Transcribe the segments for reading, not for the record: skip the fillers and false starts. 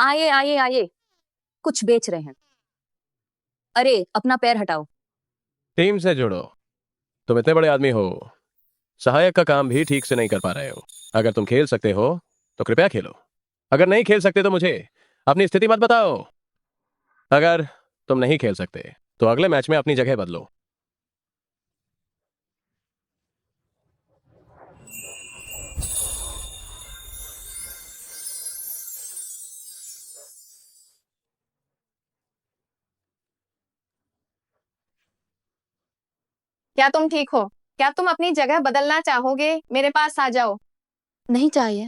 आइए आइए आइए, कुछ बेच रहे हैं। अरे अपना पैर हटाओ। टीम से जुड़ो। तुम इतने बड़े आदमी हो, सहायक का काम भी ठीक से नहीं कर पा रहे हो। अगर तुम खेल सकते हो तो कृपया खेलो। अगर नहीं खेल सकते तो मुझे अपनी स्थिति मत बताओ। अगर तुम नहीं खेल सकते तो अगले मैच में अपनी जगह बदलो। क्या तुम ठीक हो? क्या तुम अपनी जगह बदलना चाहोगे? मेरे पास आ जाओ। नहीं चाहिए,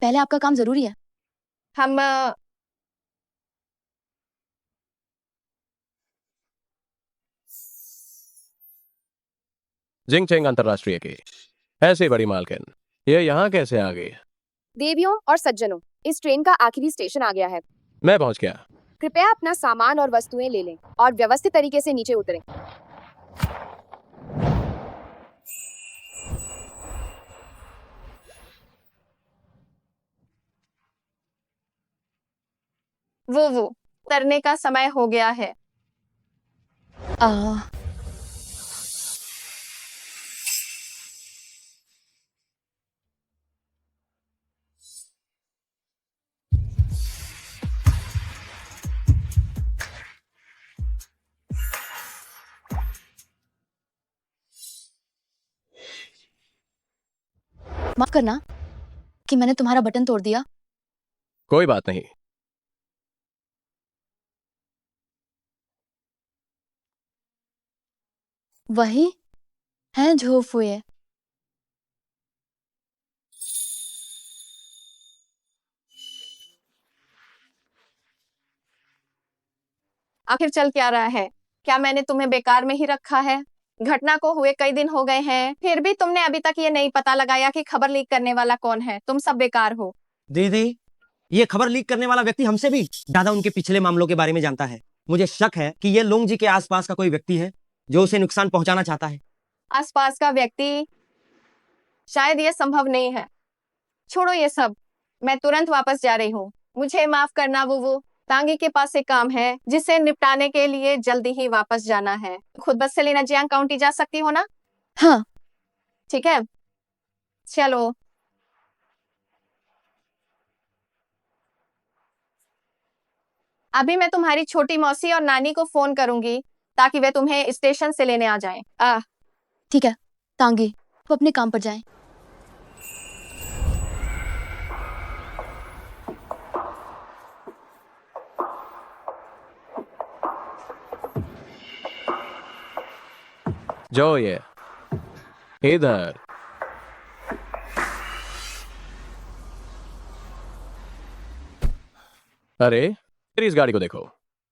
पहले आपका काम जरूरी है। हम जिंग चेंग अंतरराष्ट्रीय की ऐसी बड़ी मालकिन ये यहाँ कैसे आ गई? देवियों और सज्जनों, इस ट्रेन का आखिरी स्टेशन आ गया है। मैं पहुंच गया। कृपया अपना सामान और वस्तुएं ले लें और व्यवस्थित तरीके से नीचे उतरें। वो उतरने का समय हो गया है। आ, माफ करना कि मैंने तुम्हारा बटन तोड़ दिया। कोई बात नहीं। वही है जो फुए। आखिर चल क्या रहा है? क्या मैंने तुम्हें बेकार में ही रखा है? घटना को हुए कई दिन हो गए हैं, फिर भी तुमने अभी तक ये नहीं पता लगाया कि खबर लीक करने वाला कौन है। तुम सब बेकार हो। दीदी, ये खबर लीक करने वाला व्यक्ति हमसे भी ज्यादा उनके पिछले मामलों के बारे में जानता है। मुझे शक है कि ये लोंग जी के आसपास का कोई व्यक्ति है जो उसे नुकसान पहुंचाना चाहता है। आसपास का व्यक्ति? शायद ये संभव नहीं है। छोड़ो ये सब, मैं तुरंत वापस जा रही हूँ। मुझे माफ करना वो तांगी के पास एक काम है जिसे निपटाने के लिए जल्दी ही वापस जाना है। खुद बस से लेना जियांग काउंटी जा सकती हो ना? हाँ। ठीक है, चलो। अभी मैं तुम्हारी छोटी मौसी और नानी को फोन करूंगी ताकि वे तुम्हें स्टेशन से लेने आ जाएं। ठीक है तांगी, वो अपने काम पर जाएं। जो ये इधर। अरे तेरी इस गाड़ी को देखो,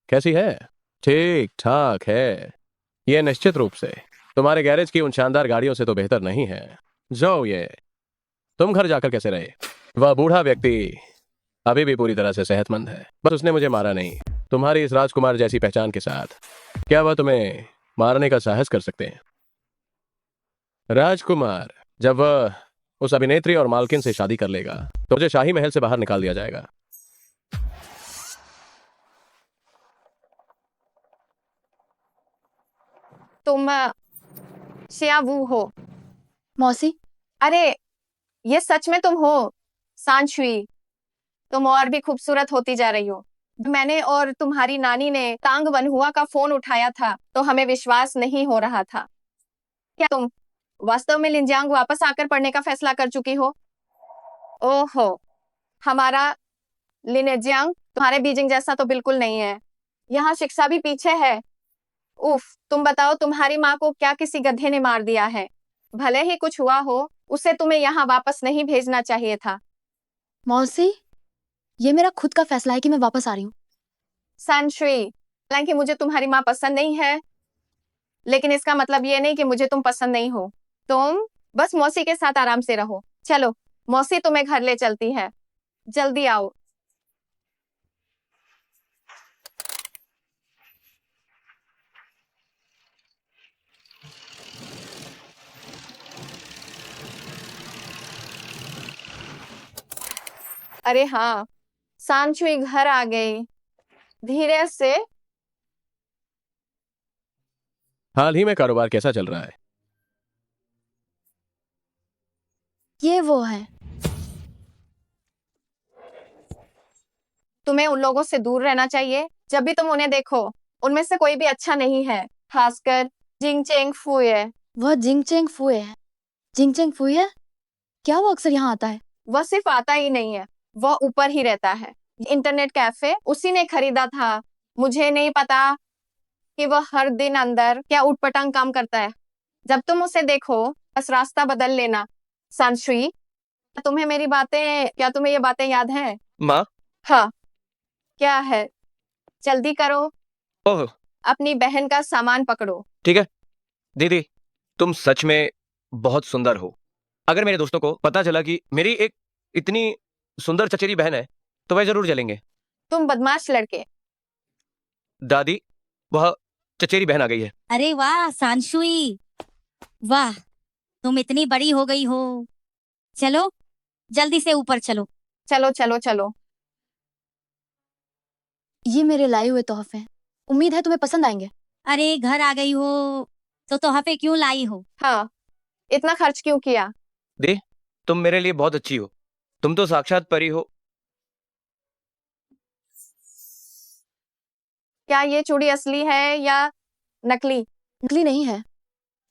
कैसी है? ठीक ठाक है। ये निश्चित रूप से तुम्हारे गैरेज की उन शानदार गाड़ियों से तो बेहतर नहीं है। जो ये तुम घर जाकर कैसे रहे? वह बूढ़ा व्यक्ति अभी भी पूरी तरह से सेहतमंद है, बस उसने मुझे मारा नहीं। तुम्हारी इस राजकुमार जैसी पहचान के साथ क्या वह तुम्हें मारने का साहस कर सकते हैं? राजकुमार, जब वह उस अभिनेत्री और मालकिन से शादी कर लेगा तो मुझे शाही महल से बाहर निकाल दिया जाएगा। तुम शिया वू हो? मौसी, अरे ये सच में तुम हो? सांशुई, तुम और भी खूबसूरत होती जा रही हो। मैंने और तुम्हारी नानी ने तांग वनहुआ का फोन उठाया था तो हमें विश्वास नहीं हो रहा था। क्या तुम वास्तव में लिंजियांग वापस आकर पढ़ने का फैसला कर चुकी हो? ओहो, हमारा लिनेजियांग तुम्हारे बीजिंग जैसा तो बिल्कुल नहीं है। यहाँ शिक्षा भी पीछे है। उफ, तुम बताओ, तुम्हारी माँ को क्या किसी गधे ने मार दिया है? भले ही कुछ हुआ हो, उसे तुम्हें यहाँ वापस नहीं भेजना चाहिए था। मौसी, ये मेरा खुद का फैसला है कि मैं वापस आ रही हूँ। सनश्री, हालांकि मुझे तुम्हारी माँ पसंद नहीं है, लेकिन इसका मतलब ये नहीं कि मुझे तुम पसंद नहीं हो। तुम बस मौसी के साथ आराम से रहो। चलो, मौसी तुम्हें घर ले चलती है। जल्दी आओ। अरे हाँ, सांचुई घर आ गई। धीरे से। हाल ही में कारोबार कैसा चल रहा है? ये वो है। तुम्हें उन लोगों से दूर रहना चाहिए। जब भी तुम उन्हें देखो, उनमें से कोई भी अच्छा नहीं है, खासकर जिंग चेंग फुए। वह जिंगचेंग फुए है। जिंगचेंग फुए? क्या वो अक्सर यहाँ आता है? वह सिर्फ आता ही नहीं है, वह ऊपर ही रहता है। इंटरनेट कैफे उसी ने खरीदा था। मुझे नहीं पता कि वह हर दिन अंदर क्या उटपटांग काम करता है। जब तुम उसे देखो, बस रास्ता बदल लेना। सांशुई, क्या तुम्हें ये बातें याद हैं? माँ। हाँ। क्या है? जल्दी करो। ओह। अपनी बहन का सामान पकड़ो। ठीक है दीदी, तुम सच में बहुत सुंदर हो। अगर मेरे दोस्तों को पता चला कि मेरी एक इतनी सुंदर चचेरी बहन है तो वह जरूर जलेंगे। तुम बदमाश लड़के। दादी, वह चचेरी बहन आ गई है। अरे वाह सांशुई, वाह तुम इतनी बड़ी हो गई हो। चलो जल्दी से ऊपर चलो। चलो चलो चलो। ये मेरे लाए हुए तोहफे हैं। उम्मीद है तुम्हें पसंद आएंगे। अरे घर आ गई हो तो तोहफे क्यों लाई हो? हाँ, इतना खर्च क्यों किया? दे, तुम मेरे लिए बहुत अच्छी हो। तुम तो साक्षात परी हो। क्या ये चूड़ी असली है या नकली? नकली नहीं है।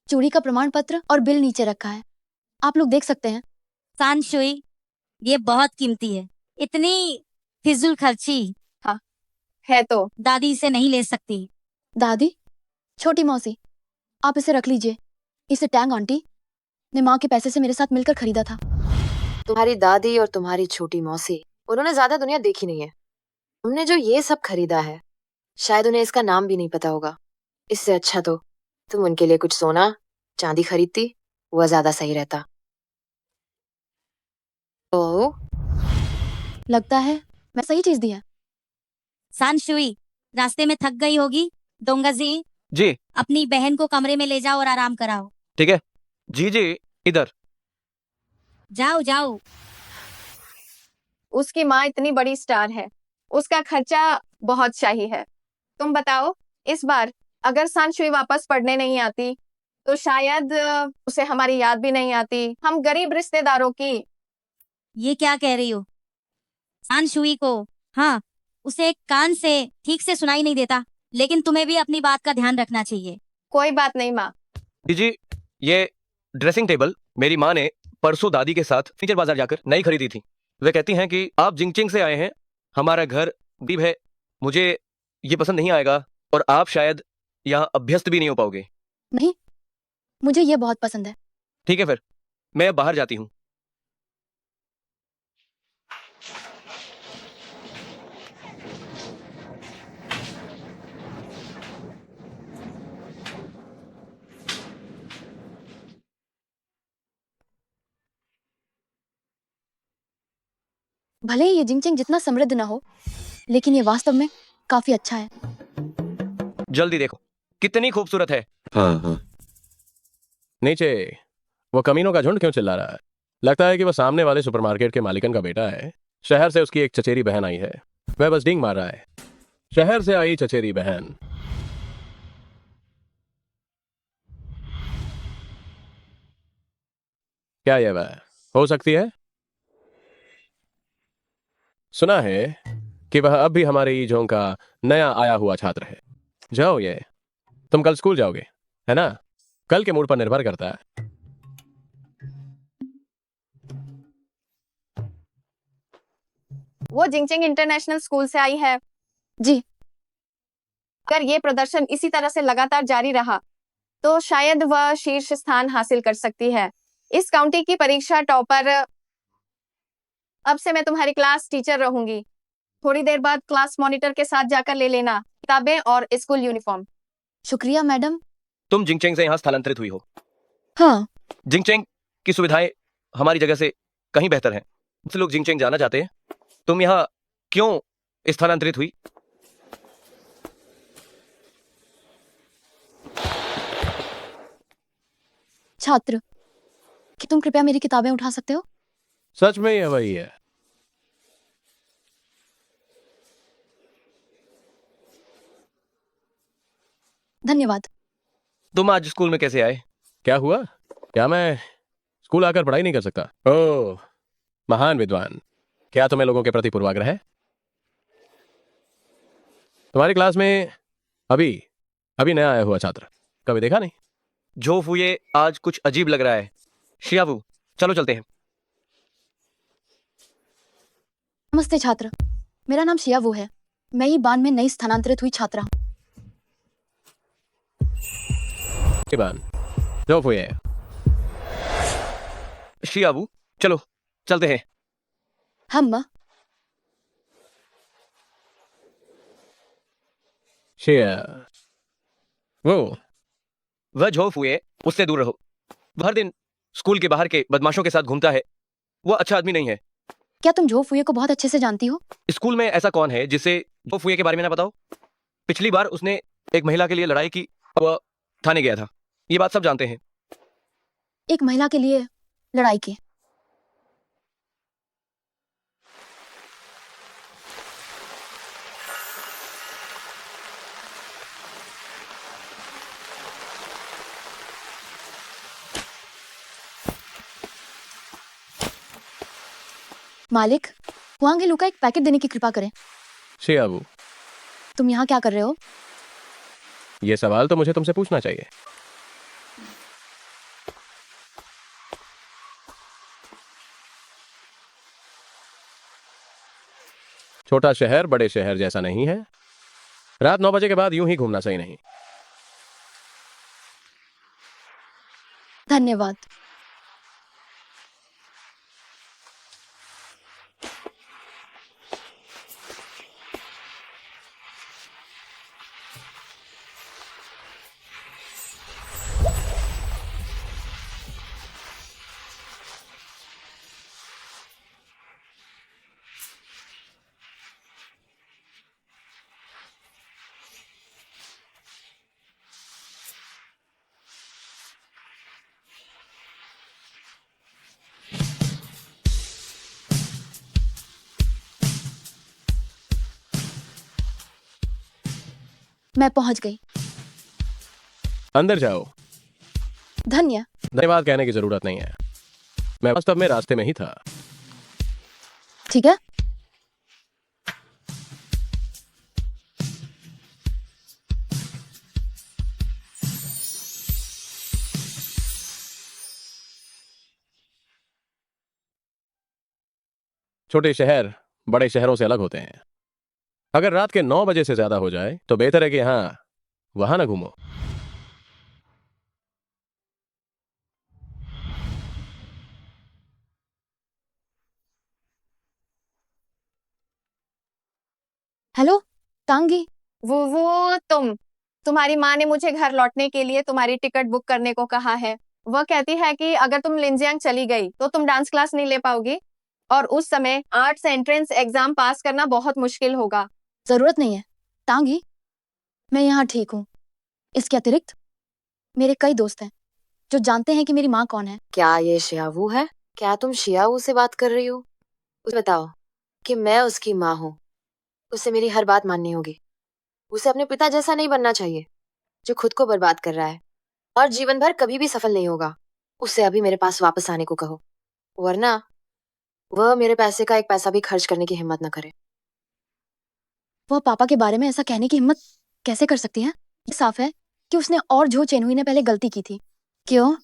चूड़ी का प्रमाण पत्र और बिल नीचे रखा है, आप लोग देख सकते हैं। सांशुई, ये बहुत कीमती है। इतनी फिजूल खर्ची है तो। दादी इसे नहीं ले सकती। दादी, छोटी मौसी, आप इसे रख लीजिए। इसे टैंग आंटी ने माँ के पैसे से मेरे साथ मिलकर खरीदा था। तुम्हारी दादी और तुम्हारी छोटी मौसी, उन्होंने ज्यादा दुनिया देखी नहीं है। तुमने जो ये सब खरीदा है, शायद उन्हें इसका नाम भी नहीं पता होगा। इससे अच्छा तो तुम उनके लिए कुछ सोना चांदी खरीदती, वह ज्यादा सही रहता। ओह, लगता है मैं सही चीज दी है। सांशुई, रास्ते में थक गई होगी। दोंगाजी, जी अपनी बहन को कमरे में ले जाओ और आराम कराओ। ठीक है। जी जी, इधर। जाओ जाओ। उसकी माँ इतनी बड़ी स्टार है, उसका खर्चा बहुत शाही है। तुम बताओ, इस बार अगर सांशुई वापस पढ़ने नहीं आती तो शायद उसे हमारी याद भी नहीं आती। हम गरीब रिश्तेदारों की। ये क्या कह रही हो? सांशुई को, हाँ, उसे कान से ठीक से सुनाई नहीं देता, लेकिन तुम्हें भी अपनी बात का ध्यान रखना चाहिए। कोई बात नहीं माँ। जी, ये ड्रेसिंग टेबल मेरी माँ ने परसों दादी के साथ फर्नीचर बाजार जाकर नई खरीदी थी। वे कहती हैं कि आप जिंगचिंग से आए हैं, हमारा घर गरीब है, मुझे ये पसंद नहीं आएगा और आप शायद यहाँ अभ्यस्त भी नहीं हो पाओगे। नहीं, मुझे ये बहुत पसंद है। ठीक है फिर, मैं अब बाहर जाती हूँ। भले ही ये जिंगचेंग जितना समृद्ध ना हो, लेकिन ये वास्तव में काफी अच्छा है। जल्दी देखो, कितनी खूबसूरत है। हाँ हाँ। नीचे वो कमीनों का झुंड क्यों चिल्ला रहा है? लगता है कि वह सामने वाले सुपरमार्केट के मालिकन का बेटा है। शहर से उसकी एक चचेरी बहन आई है, वह बस डींग मार रहा है। शहर से आई चचेरी बहन। क्या यह वह हो सकती है? सुना है कि वह अब भी हमारे ईजों का नया आया हुआ छात्र है। जाओ, ये तुम कल स्कूल जाओगे, है ना? कल के मूड पर निर्भर करता है। वो जिंगचिंग इंटरनेशनल स्कूल से आई है। जी। अगर ये प्रदर्शन इसी तरह से लगातार जारी रहा तो शायद वह शीर्ष स्थान हासिल कर सकती है। इस काउंटी की परीक्षा टॉपर। अब से मैं तुम्हारी क्लास टीचर रहूंगी। थोड़ी देर बाद क्लास मॉनिटर के साथ जाकर ले लेना किताबें और स्कूल यूनिफॉर्म। शुक्रिया मैडम। तुम जिंगचेंग से यहाँ स्थलांतरित हुई हो। हाँ। जिंगचेंग की सुविधाएं हमारी जगह से कहीं बेहतर हैं। बहुत से लोग जिंगचेंग जाना चाहते हैं। तुम यहाँ क्यों स्थानांतरित हुई? छात्र, कि तुम कृपया मेरी किताबें उठा सकते हो? सच में यह वही है। धन्यवाद। तुम आज स्कूल में कैसे आए? क्या हुआ? क्या मैं स्कूल आकर पढ़ाई नहीं कर सकता? ओह, महान विद्वान, क्या तुम्हें लोगों के प्रति पूर्वाग्रह है? तुम्हारी क्लास में अभी अभी नया आया हुआ छात्र कभी देखा नहीं? जो फुए आज कुछ अजीब लग रहा है। शियावू, चलो चलते हैं। नमस्ते छात्र, मेरा नाम शिया वो है। मैं ही बान में नई स्थानांतरित हुई छात्रा हूँ। इबान, जो फुए, शियावू, चलो चलते हैं। हम शिया, वो वह झो फुए, उससे दूर रहो। वह हर दिन स्कूल के बाहर के बदमाशों के साथ घूमता है। वह अच्छा आदमी नहीं है। क्या तुम जो फुए को बहुत अच्छे से जानती हो? स्कूल में ऐसा कौन है जिसे झो फुए के बारे में ना बताओ? पिछली बार उसने एक महिला के लिए लड़ाई की, वह थाने गया था। ये बात सब जानते हैं। एक महिला के लिए लड़ाई की? मालिक, हुआंग लू का एक पैकेट देने की कृपा करें। शिया वो, तुम यहाँ क्या कर रहे हो? ये सवाल तो मुझे तुमसे पूछना चाहिए। छोटा शहर बड़े शहर जैसा नहीं है। रात 9 बजे के बाद यूं ही घूमना सही नहीं। धन्यवाद। मैं पहुंच गई। अंदर जाओ। धन्यवाद कहने की जरूरत नहीं है, मैं वास्तव में रास्ते में ही था। ठीक है। छोटे शहर बड़े शहरों से अलग होते हैं। अगर रात के 9 बजे से ज्यादा हो जाए तो बेहतर है कि यहां वहां ना घूमो। हेलो तांगी। वो तुम्हारी माँ ने मुझे घर लौटने के लिए तुम्हारी टिकट बुक करने को कहा है। वह कहती है कि अगर तुम लिंजियांग चली गई तो तुम डांस क्लास नहीं ले पाओगी और उस समय आर्ट्स एंट्रेंस एग्जाम पास करना बहुत मुश्किल होगा। जरूरत नहीं है तांगी, मैं यहाँ ठीक हूँ। इसके अतिरिक्त मेरे कई दोस्त हैं जो जानते हैं कि मेरी माँ कौन है। क्या ये शियावू है? क्या तुम शियावू से बात कर रही हो? उसे बताओ कि मैं उसकी माँ हूँ। उसे मेरी हर बात माननी होगी। उसे अपने पिता जैसा नहीं बनना चाहिए जो खुद को बर्बाद कर रहा है और जीवन भर कभी भी सफल नहीं होगा। उसे अभी मेरे पास वापस आने को कहो, वरना वह मेरे पैसे का एक पैसा भी खर्च करने की हिम्मत न करे। वह पापा के बारे में ऐसा कहने की हिम्मत कैसे कर सकती है? ये साफ है कि उसने और झो चेनहुई ने पहले गलती की थी। क्यों?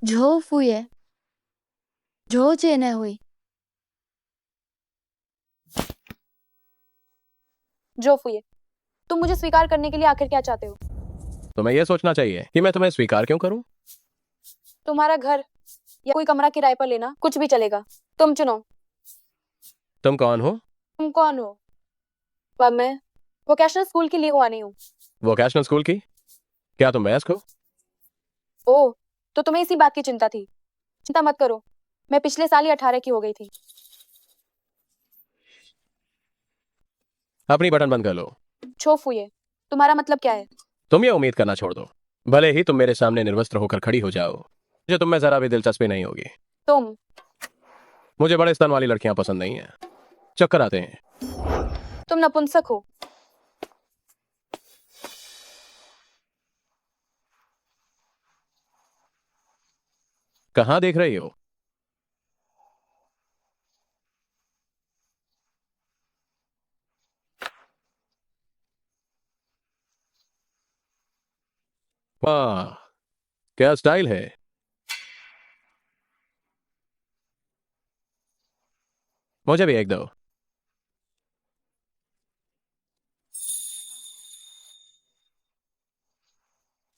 झो फुए, झो चेनहुई। जो फुए, तुम मुझे स्वीकार करने के लिए आखिर क्या चाहते हो? तो मैं ये सोचना चाहिए कि मैं तुम्हें स्वीकार क्यों करूं? तुम्हारा घर या कोई कमरा किराए पर लेना, कुछ भी चलेगा। तुम चुनो। तुम कौन हो? तुम कौन हो? वह मैं वोकेशनल स्कूल के लिए हुआ नहीं हूँ। वोकेशनल स्कूल की? क्या तुम वयस्क हो? ओह, तो तुम्हें इसी बात की चिंता थी। चिंता मत करो, मैं पिछले साल ही 18 की हो गई थी। अपनी बटन बंद कर लो। छो फुए, तुम्हारा मतलब क्या है? तुम ये उम्मीद करना छोड़ दो, भले ही तुम मेरे सामने निर्वस्त्र होकर खड़ी हो जाओ, मुझे तुम में जरा भी दिलचस्पी नहीं होगी। तुम मुझे बड़े स्तन वाली लड़कियां पसंद नहीं है। चक्कर आते हैं। तुम नपुंसक हो। कहाँ देख रही हो? वाह, क्या स्टाइल है। मुझे भी एक दो।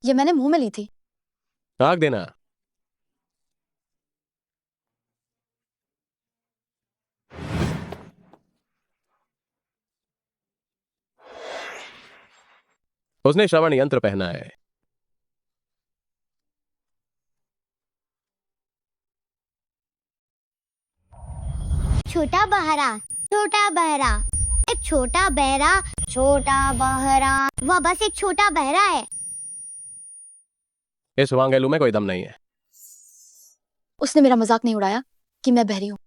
ये मैंने मुंह में ली थी। आग देना। उसने श्रवण यंत्र पहना है। छोटा बहरा, छोटा बहरा, एक छोटा बहरा, छोटा बहरा, वह बस एक छोटा बहरा है। इस वांगेलू में कोई दम नहीं है। उसने मेरा मजाक नहीं उड़ाया कि मैं बहरी हूँ।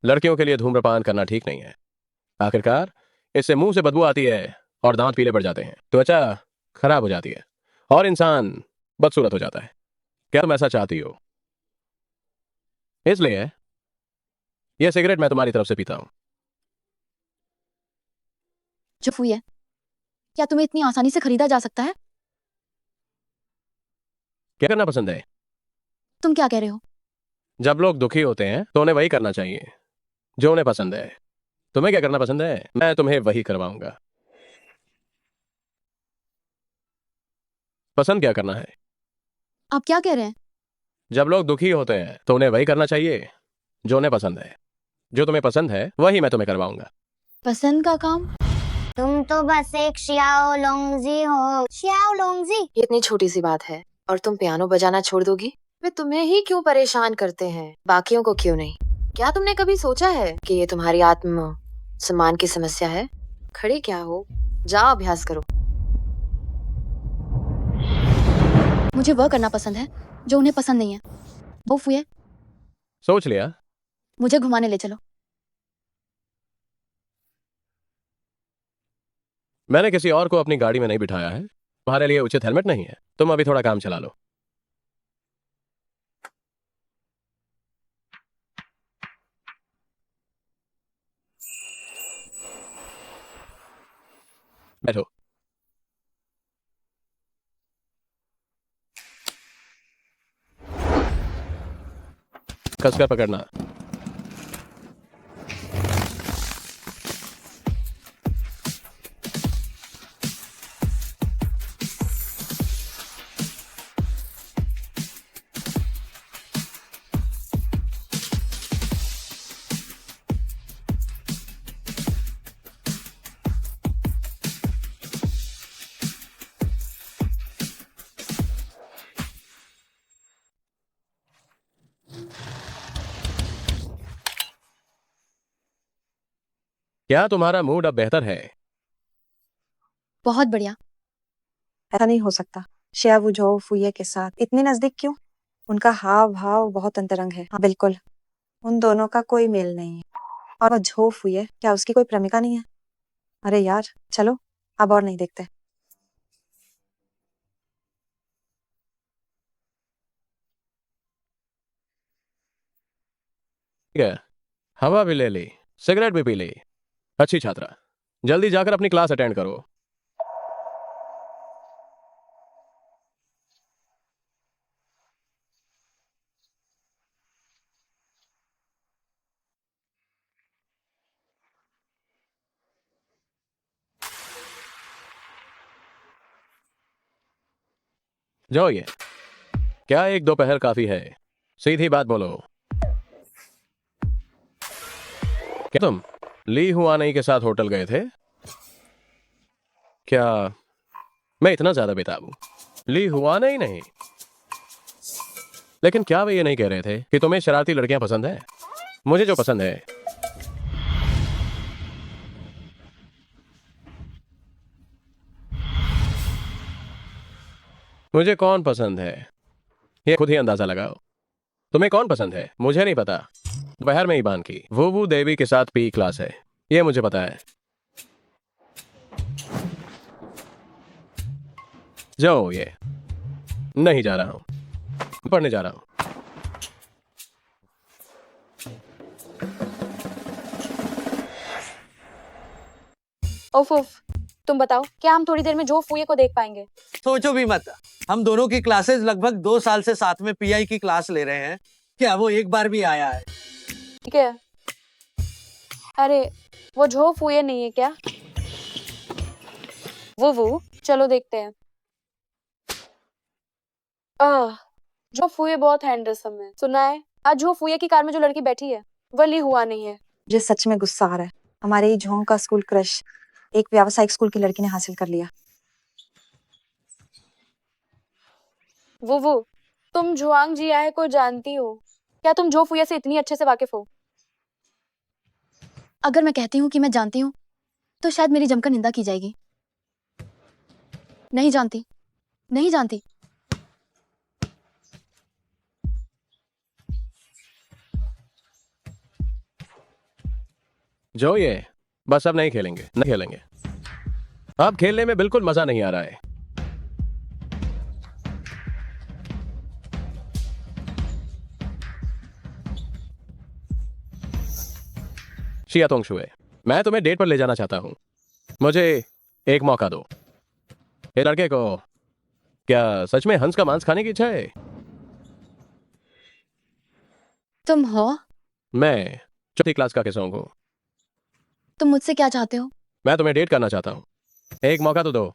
लड़कियों के लिए धूम्रपान करना ठीक नहीं है। आखिरकार इससे मुंह से बदबू आती है और दांत पीले पड़ जाते हैं, त्वचा खराब हो जाती है और इंसान बदसूरत हो जाता है। क्या तुम ऐसा चाहती हो? इसलिए यह सिगरेट मैं तुम्हारी तरफ से पीता हूं। चुप हुई है। क्या तुम्हें इतनी आसानी से खरीदा जा सकता है? क्या करना पसंद है? तुम क्या कह रहे हो? जब लोग दुखी होते हैं तो उन्हें वही करना चाहिए जो उन्हें पसंद है। तुम्हें क्या करना पसंद है? मैं तुम्हें वही करवाऊंगा। पसंद क्या करना है? आप क्या कह रहे हैं? जब लोग दुखी होते हैं तो उन्हें वही करना चाहिए जो उन्हें पसंद है। जो तुम्हें पसंद है वही मैं तुम्हें करवाऊंगा। पसंद का काम? तुम तो बस एक श्याओ लोंगजी हो। श्याओ लोंगजी। ये इतनी छोटी सी बात है और तुम पियानो बजाना छोड़ दोगी? वे तुम्हें ही क्यों परेशान करते हैं, बाकियों को क्यों नहीं? क्या तुमने कभी सोचा है कि ये तुम्हारी आत्म सम्मान की समस्या है? खड़ी क्या हो, जाओ अभ्यास करो। मुझे वह करना पसंद है जो उन्हें पसंद नहीं है। वो फुए, सोच लिया? मुझे घुमाने ले चलो। मैंने किसी और को अपनी गाड़ी में नहीं बिठाया है। तुम्हारे लिए उचित हेलमेट नहीं है। तुम अभी थोड़ा काम चला लो। बैठो। कसकर पकड़ना। क्या तुम्हारा मूड अब बेहतर है? बहुत बढ़िया। ऐसा नहीं हो सकता। श्या वुझोउ फुये के साथ इतने नजदीक क्यों? उनका हाव भाव बहुत अंतरंग है। हाँ बिल्कुल, उन दोनों का कोई मेल नहीं है। और वो झो फुये, क्या उसकी कोई प्रेमिका नहीं है? अरे यार चलो, अब और नहीं देखते। ठीक है, हवा भी ले ली, सिगरेट भी पी ली। अच्छी छात्रा, जल्दी जाकर अपनी क्लास अटेंड करो। जाओ। ये क्या एक दोपहर काफी है? सीधी बात बोलो। क्या तुम ली हुआनई के साथ होटल गए थे? क्या मैं इतना ज्यादा बेताब हूं? ली हुआनई नहीं, लेकिन क्या वे ये नहीं कह रहे थे कि तुम्हें शरारती लड़कियां पसंद है? मुझे जो पसंद है मुझे कौन पसंद है ये खुद ही अंदाजा लगाओ। तुम्हें कौन पसंद है? मुझे नहीं पता। दोपहर में ईबान की वुवु देवी के साथ पी क्लास है। ये मुझे पता है। जाओ, ये नहीं जा रहा हूं, पढ़ने जा रहा हूं। उफ उफ, तुम बताओ क्या हम थोड़ी देर में जो फूये को देख पाएंगे? सोचो भी मत। हम दोनों की क्लासेस लगभग 2 साल से साथ में पीआई की क्लास ले रहे हैं, क्या वो एक बार भी आया है? ठीक है। अरे वो जो फूये नहीं है क्या? वो चलो देखते हैं। जो फूये बहुत हैंडसम है। सुना है आज जो फूये की कार में जो लड़की बैठी है वो ली हुआ नहीं है। मुझे सच में गुस्सा आ रहा है। हमारे ही झोंग का स्कूल क्रश एक व्यावसायिक स्कूल की लड़की ने हासिल कर लिया। वो तुम जुआंग जियाहे को जानती हो क्या? तुम जो फूया से इतनी अच्छे से वाकिफ हो? अगर मैं कहती हूँ कि मैं जानती हूँ तो शायद मेरी जमकर निंदा की जाएगी। नहीं जानती, नहीं जानती। जो ये बस अब नहीं खेलेंगे, नहीं खेलेंगे। अब खेलने में बिल्कुल मजा नहीं आ रहा है। शिया तोंगशुए, मैं तुम्हें डेट पर ले जाना चाहता हूं। मुझे एक मौका दो। ये लड़के को क्या सच में हंस का मांस खाने की इच्छा है? तुम हो? मैं चौथी क्लास का किसोंग हूं। तुम मुझसे क्या चाहते हो? मैं तुम्हें डेट करना चाहता हूं। एक मौका तो दो।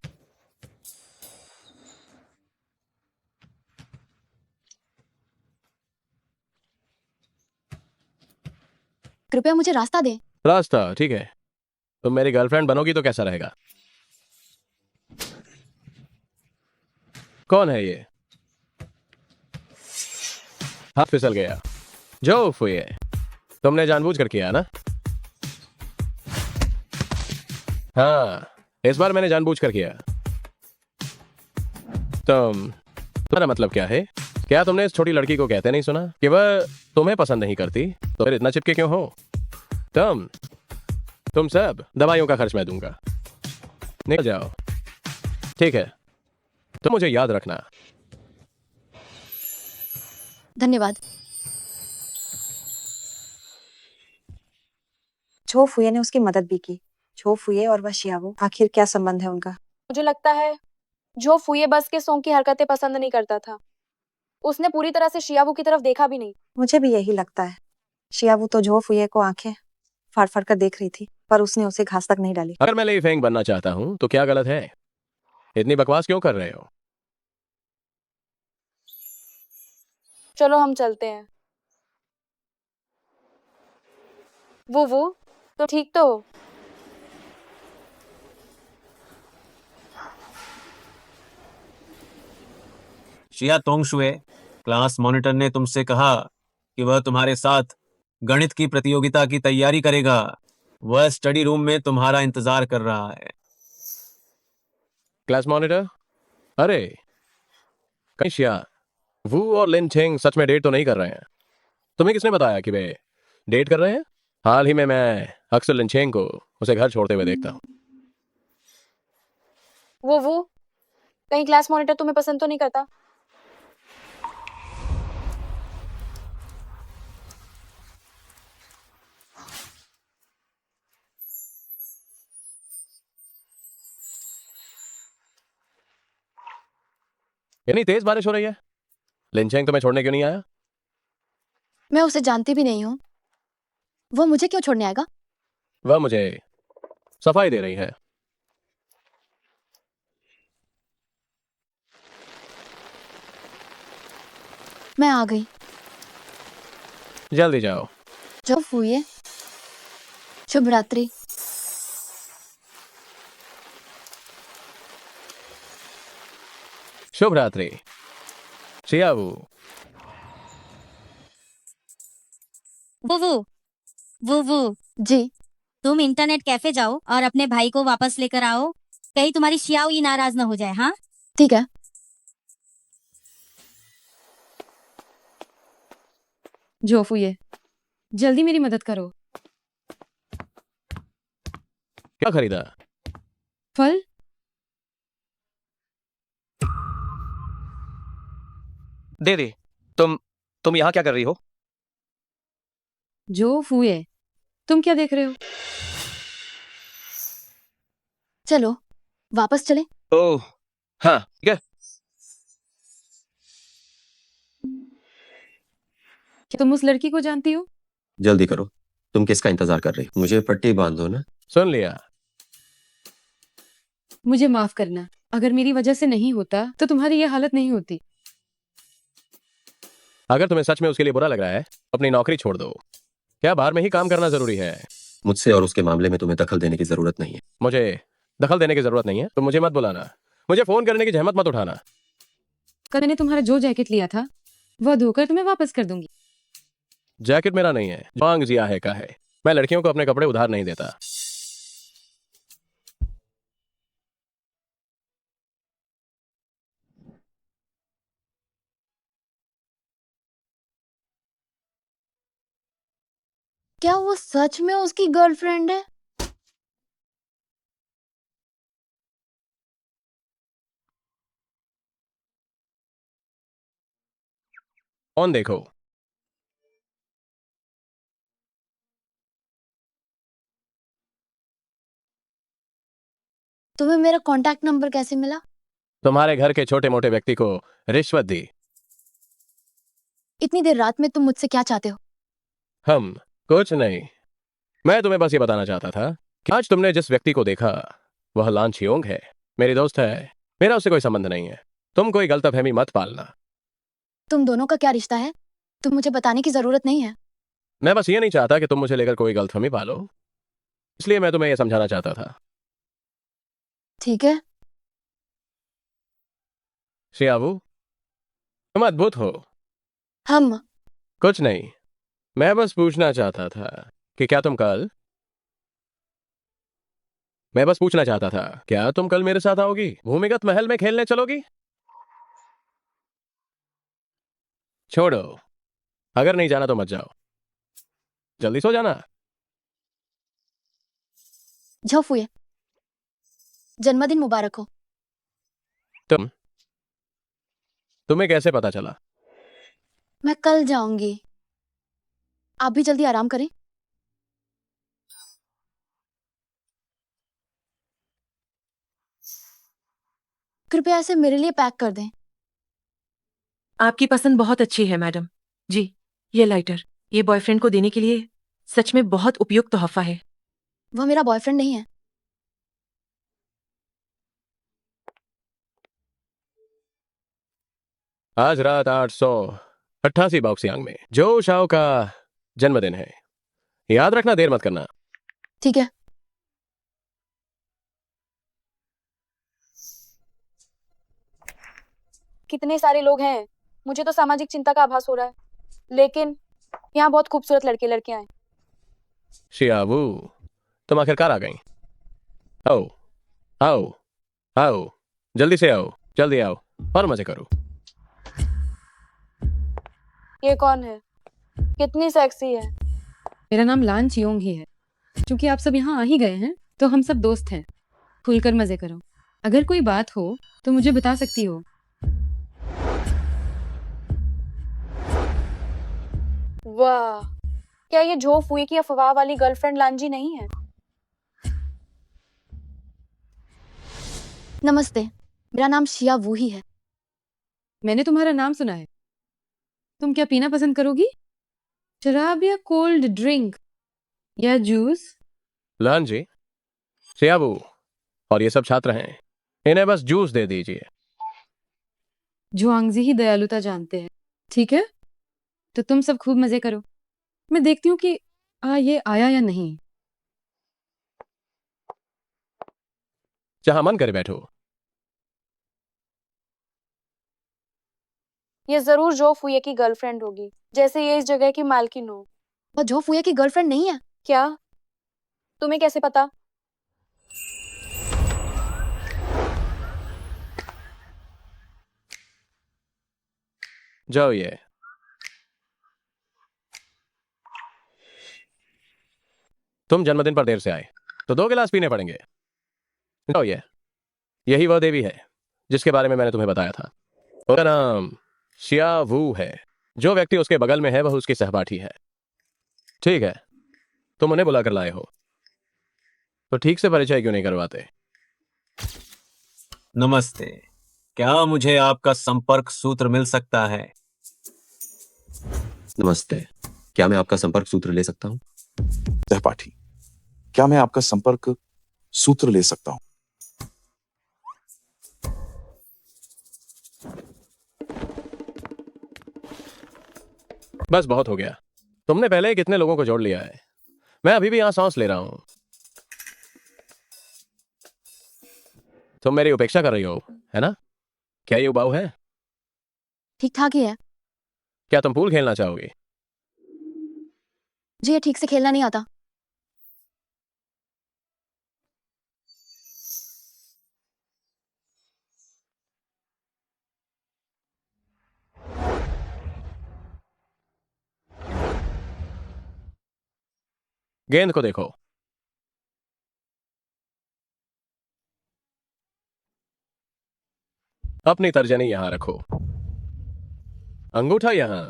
कृपया मुझे रास्ता दे। रास्ता? ठीक है, तुम मेरी गर्लफ्रेंड बनोगी तो कैसा रहेगा? कौन है ये? हाथ फिसल गया। जो फुए, तुमने जानबूझकर किया ना? हाँ, इस बार मैंने जानबूझकर किया। तुम्हारा मतलब क्या है? क्या तुमने इस छोटी लड़की को कहते नहीं सुना कि वह तुम्हें पसंद नहीं करती? तो फिर इतना चिपके क्यों हो? तुम सब दवाइयों का खर्च मैं दूंगा। निकल जाओ। ठीक है, तो मुझे याद रखना। धन्यवाद। छो फुये ने उसकी मदद भी की। छो फुये और वह शियावो, आखिर क्या संबंध है उनका? मुझे लगता है जो फूये बस के सोंग की हरकतें पसंद नहीं करता था। उसने पूरी तरह से शियाबू की तरफ देखा भी नहीं। मुझे भी यही लगता है। शियावू तो झो फुये को आंखें फाड़ फाड़ कर देख रही थी, पर उसने उसे घास तक नहीं डाली। अगर मैं लेई फेंग बनना चाहता हूं तो क्या गलत है? इतनी बकवास क्यों कर रहे हो? चलो हम चलते हैं। वो तो ठीक तो हो? शिया तोंगशुए, क्लास मॉनिटर ने तुमसे कहा कि वह तुम्हारे साथ गणित की प्रतियोगिता की तैयारी करेगा। वह स्टडी रूम में तुम्हारा इंतजार कर रहा है। Class monitor? अरे कहीं शिया वू और लिन चेंग सच में डेट तो नहीं कर रहे हैं? तुम्हें किसने बताया कि वे डेट कर रहे हैं? हाल ही में मैं अक्सर लिन चेंग को उसे घर छोड़ते हुए देखता हूँ। वो कहीं क्लास मॉनिटर तुम्हें पसंद तो नहीं करता? इतनी तेज बारिश हो रही है, लिन चेंग तुम्हें छोड़ने क्यों नहीं आया? मैं उसे जानती भी नहीं हूँ, वो मुझे क्यों छोड़ने आएगा? वह मुझे सफाई दे रही है। मैं आ गई। जल्दी जाओ। जो फुये, शुभ रात्रि। शुभ रात्रि शियावू। वो जी। तुम इंटरनेट कैफे जाओ और अपने भाई को वापस लेकर आओ। कहीं तुम्हारी शियाओ ही नाराज न हो जाए। हाँ, ठीक है। जो फुये, जल्दी मेरी मदद करो। क्या खरीदा? फल। दे दी। तुम यहाँ क्या कर रही हो? जो फूए, तुम क्या देख रहे हो? चलो वापस चले। ओह हाँ ठीक है। क्या तुम उस लड़की को जानती हो? जल्दी करो, तुम किसका इंतजार कर रही हो? मुझे पट्टी बांध दो ना। सुन लिया। मुझे माफ करना, अगर मेरी वजह से नहीं होता तो तुम्हारी ये हालत नहीं होती। अगर तुम्हें सच में उसके लिए बुरा लग रहा है अपनी नौकरी छोड़ दो। क्या बाहर में ही काम करना जरूरी है? मुझसे और उसके मामले में तुम्हें दखल देने की जरूरत नहीं है। मुझे दखल देने की जरूरत नहीं है तो मुझे मत बुलाना। मुझे फोन करने की जहमत मत उठाना। कल मैंने तुम्हारा जो जैकेट लिया था वह धोकर तुम्हें वापस कर दूंगी। जैकेट मेरा नहीं है, वांग जिया है का है। मैं लड़कियों को अपने कपड़े उधार नहीं देता। क्या वो सच में उसकी गर्लफ्रेंड है? फोन देखो। तुम्हें मेरा कांटेक्ट नंबर कैसे मिला? तुम्हारे घर के छोटे मोटे व्यक्ति को रिश्वत दी। इतनी देर रात में तुम मुझसे क्या चाहते हो? हम कुछ नहीं। मैं तुम्हें बस ये बताना चाहता था कि आज तुमने जिस व्यक्ति को देखा वह लान छियोंग है। मेरी दोस्त है, मेरा उससे कोई संबंध नहीं है। तुम कोई गलतफहमी मत पालना। तुम दोनों का क्या रिश्ता है? तुम मुझे बताने की जरूरत नहीं है। मैं बस ये नहीं चाहता कि तुम मुझे लेकर कोई गलतफहमी पालो, इसलिए मैं तुम्हें यह समझाना चाहता था। ठीक है। शियाबू, तुम अद्भुत हो। हम कुछ नहीं, मैं बस पूछना चाहता था कि क्या तुम कल मैं बस पूछना चाहता था क्या तुम कल मेरे साथ आओगी? भूमिगत महल में खेलने चलोगी? छोड़ो, अगर नहीं जाना तो मत जाओ। जल्दी सो जाना। जाओ फुए, जन्मदिन मुबारक हो। तुम्हें कैसे पता चला? मैं कल जाऊंगी। आप भी जल्दी आराम करें। कृपया इसे मेरे लिए पैक कर दें। आपकी पसंद बहुत अच्छी है मैडम जी। ये लाइटर ये बॉयफ्रेंड को देने के लिए सच में बहुत उपयुक्त तोहफा है। वह मेरा बॉयफ्रेंड नहीं है। आज रात 888 बॉक्सियांग में जो शाओ का जन्मदिन है। याद रखना, देर मत करना। ठीक है। कितने सारे लोग हैं, मुझे तो सामाजिक चिंता का आभास हो रहा है, लेकिन यहाँ बहुत खूबसूरत लड़के लड़कियां हैं। शियाबू, तुम आखिरकार आ गई। आओ आओ आओ, जल्दी से आओ, जल्दी आओ और मजे करो। ये कौन है? कितनी सेक्सी है। मेरा नाम लान चियोंग ही है। क्योंकि आप सब यहाँ आ ही गए हैं तो हम सब दोस्त हैं। खुलकर मजे करो। अगर कोई बात हो तो मुझे बता सकती हो। वाह, क्या ये झो फुई की अफवाह वाली गर्लफ्रेंड लांजी नहीं है? नमस्ते, मेरा नाम शिया वू ही है। मैंने तुम्हारा नाम सुना है। तुम क्या पीना पसंद करोगी? शराब या कोल्ड ड्रिंक या जूस? लान जी, शियाबू और ये सब छात्र हैं, इन्हें बस जूस दे दीजिए। जुआंगजी ही दयालुता जानते हैं। ठीक है, तो तुम सब खूब मजे करो। मैं देखती हूँ कि ये आया या नहीं। जहां मन करे बैठो। ये जरूर जो फुई की गर्लफ्रेंड होगी, जैसे ये इस जगह की मालकिन हो। वह जो फुए की गर्लफ्रेंड नहीं है। क्या? तुम्हें कैसे पता? जाओ ये। तुम जन्मदिन पर देर से आए। तो 2 गिलास पीने पड़ेंगे। लो ये, यही वह देवी है जिसके बारे में मैंने तुम्हें बताया था। उसका नाम शिया वू है। जो व्यक्ति उसके बगल में है वह उसकी सहपाठी है। ठीक है, तुम उन्हें बुला कर लाए हो, तो ठीक से परिचय क्यों नहीं करवाते? नमस्ते, क्या मुझे आपका संपर्क सूत्र मिल सकता है? नमस्ते, क्या मैं आपका संपर्क सूत्र ले सकता हूँ? सहपाठी, क्या मैं आपका संपर्क सूत्र ले सकता हूँ? बस बहुत हो गया। तुमने पहले ही कितने लोगों को जोड़ लिया है। मैं अभी भी यहां सांस ले रहा हूं। तुम मेरी उपेक्षा कर रही हो, है ना? क्या ये उबाऊ है? ठीक ठाक ही है। क्या तुम पूल खेलना चाहोगी? जी, ये ठीक से खेलना नहीं आता। गेंद को देखो। अपनी तर्जनी यहां रखो, अंगूठा यहां।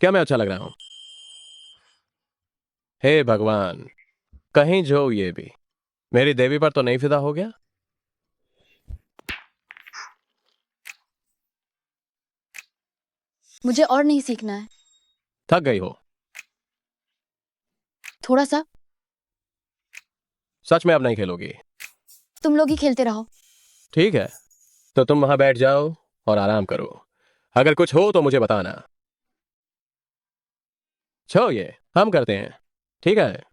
क्या मैं अच्छा लग रहा हूं? हे भगवान, कहीं जो ये भी मेरी देवी पर तो नहीं फिदा हो गया? मुझे और नहीं सीखना है। थक गई हो? थोड़ा सा। सच में अब नहीं खेलोगी? तुम लोग ही खेलते रहो। ठीक है, तो तुम वहां बैठ जाओ और आराम करो। अगर कुछ हो तो मुझे बताना। छो ये हम करते हैं, ठीक है?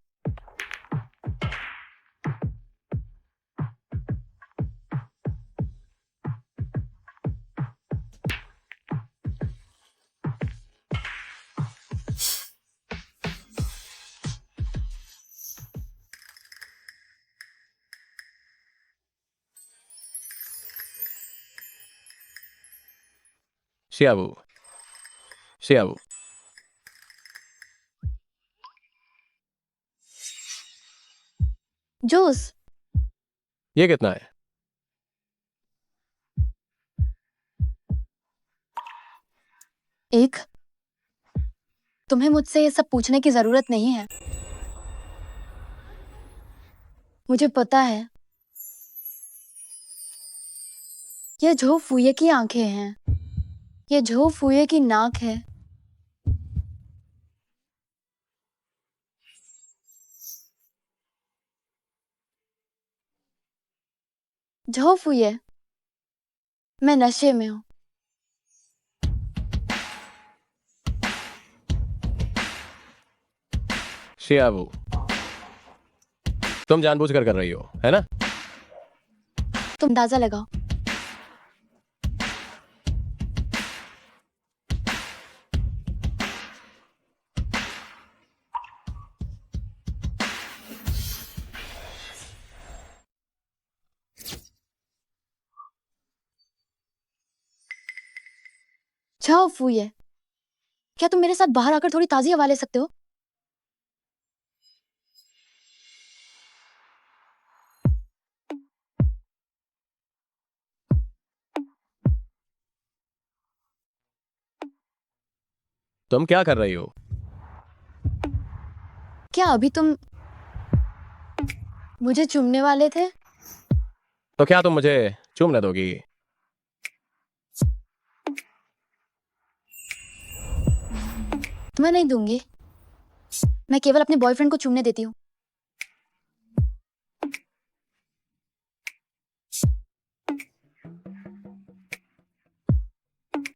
शियाबू, शियाबू, जूस। ये कितना है? एक। तुम्हें मुझसे ये सब पूछने की जरूरत नहीं है। मुझे पता है। ये झो फुये की आंखें हैं। ये झो फुये की नाक है। झो फुये, मैं नशे में हूं। शियाबू, तुम जानबूझकर कर रही हो, है ना? तुम अंदाजा लगाओ। झो फुये, क्या तुम मेरे साथ बाहर आकर थोड़ी ताजी हवा ले सकते हो? तुम क्या कर रही हो? क्या अभी तुम मुझे चूमने वाले थे? तो क्या तुम मुझे चूमने दोगी? मैं नहीं दूंगी। मैं केवल अपने बॉयफ्रेंड को चूमने देती हूँ।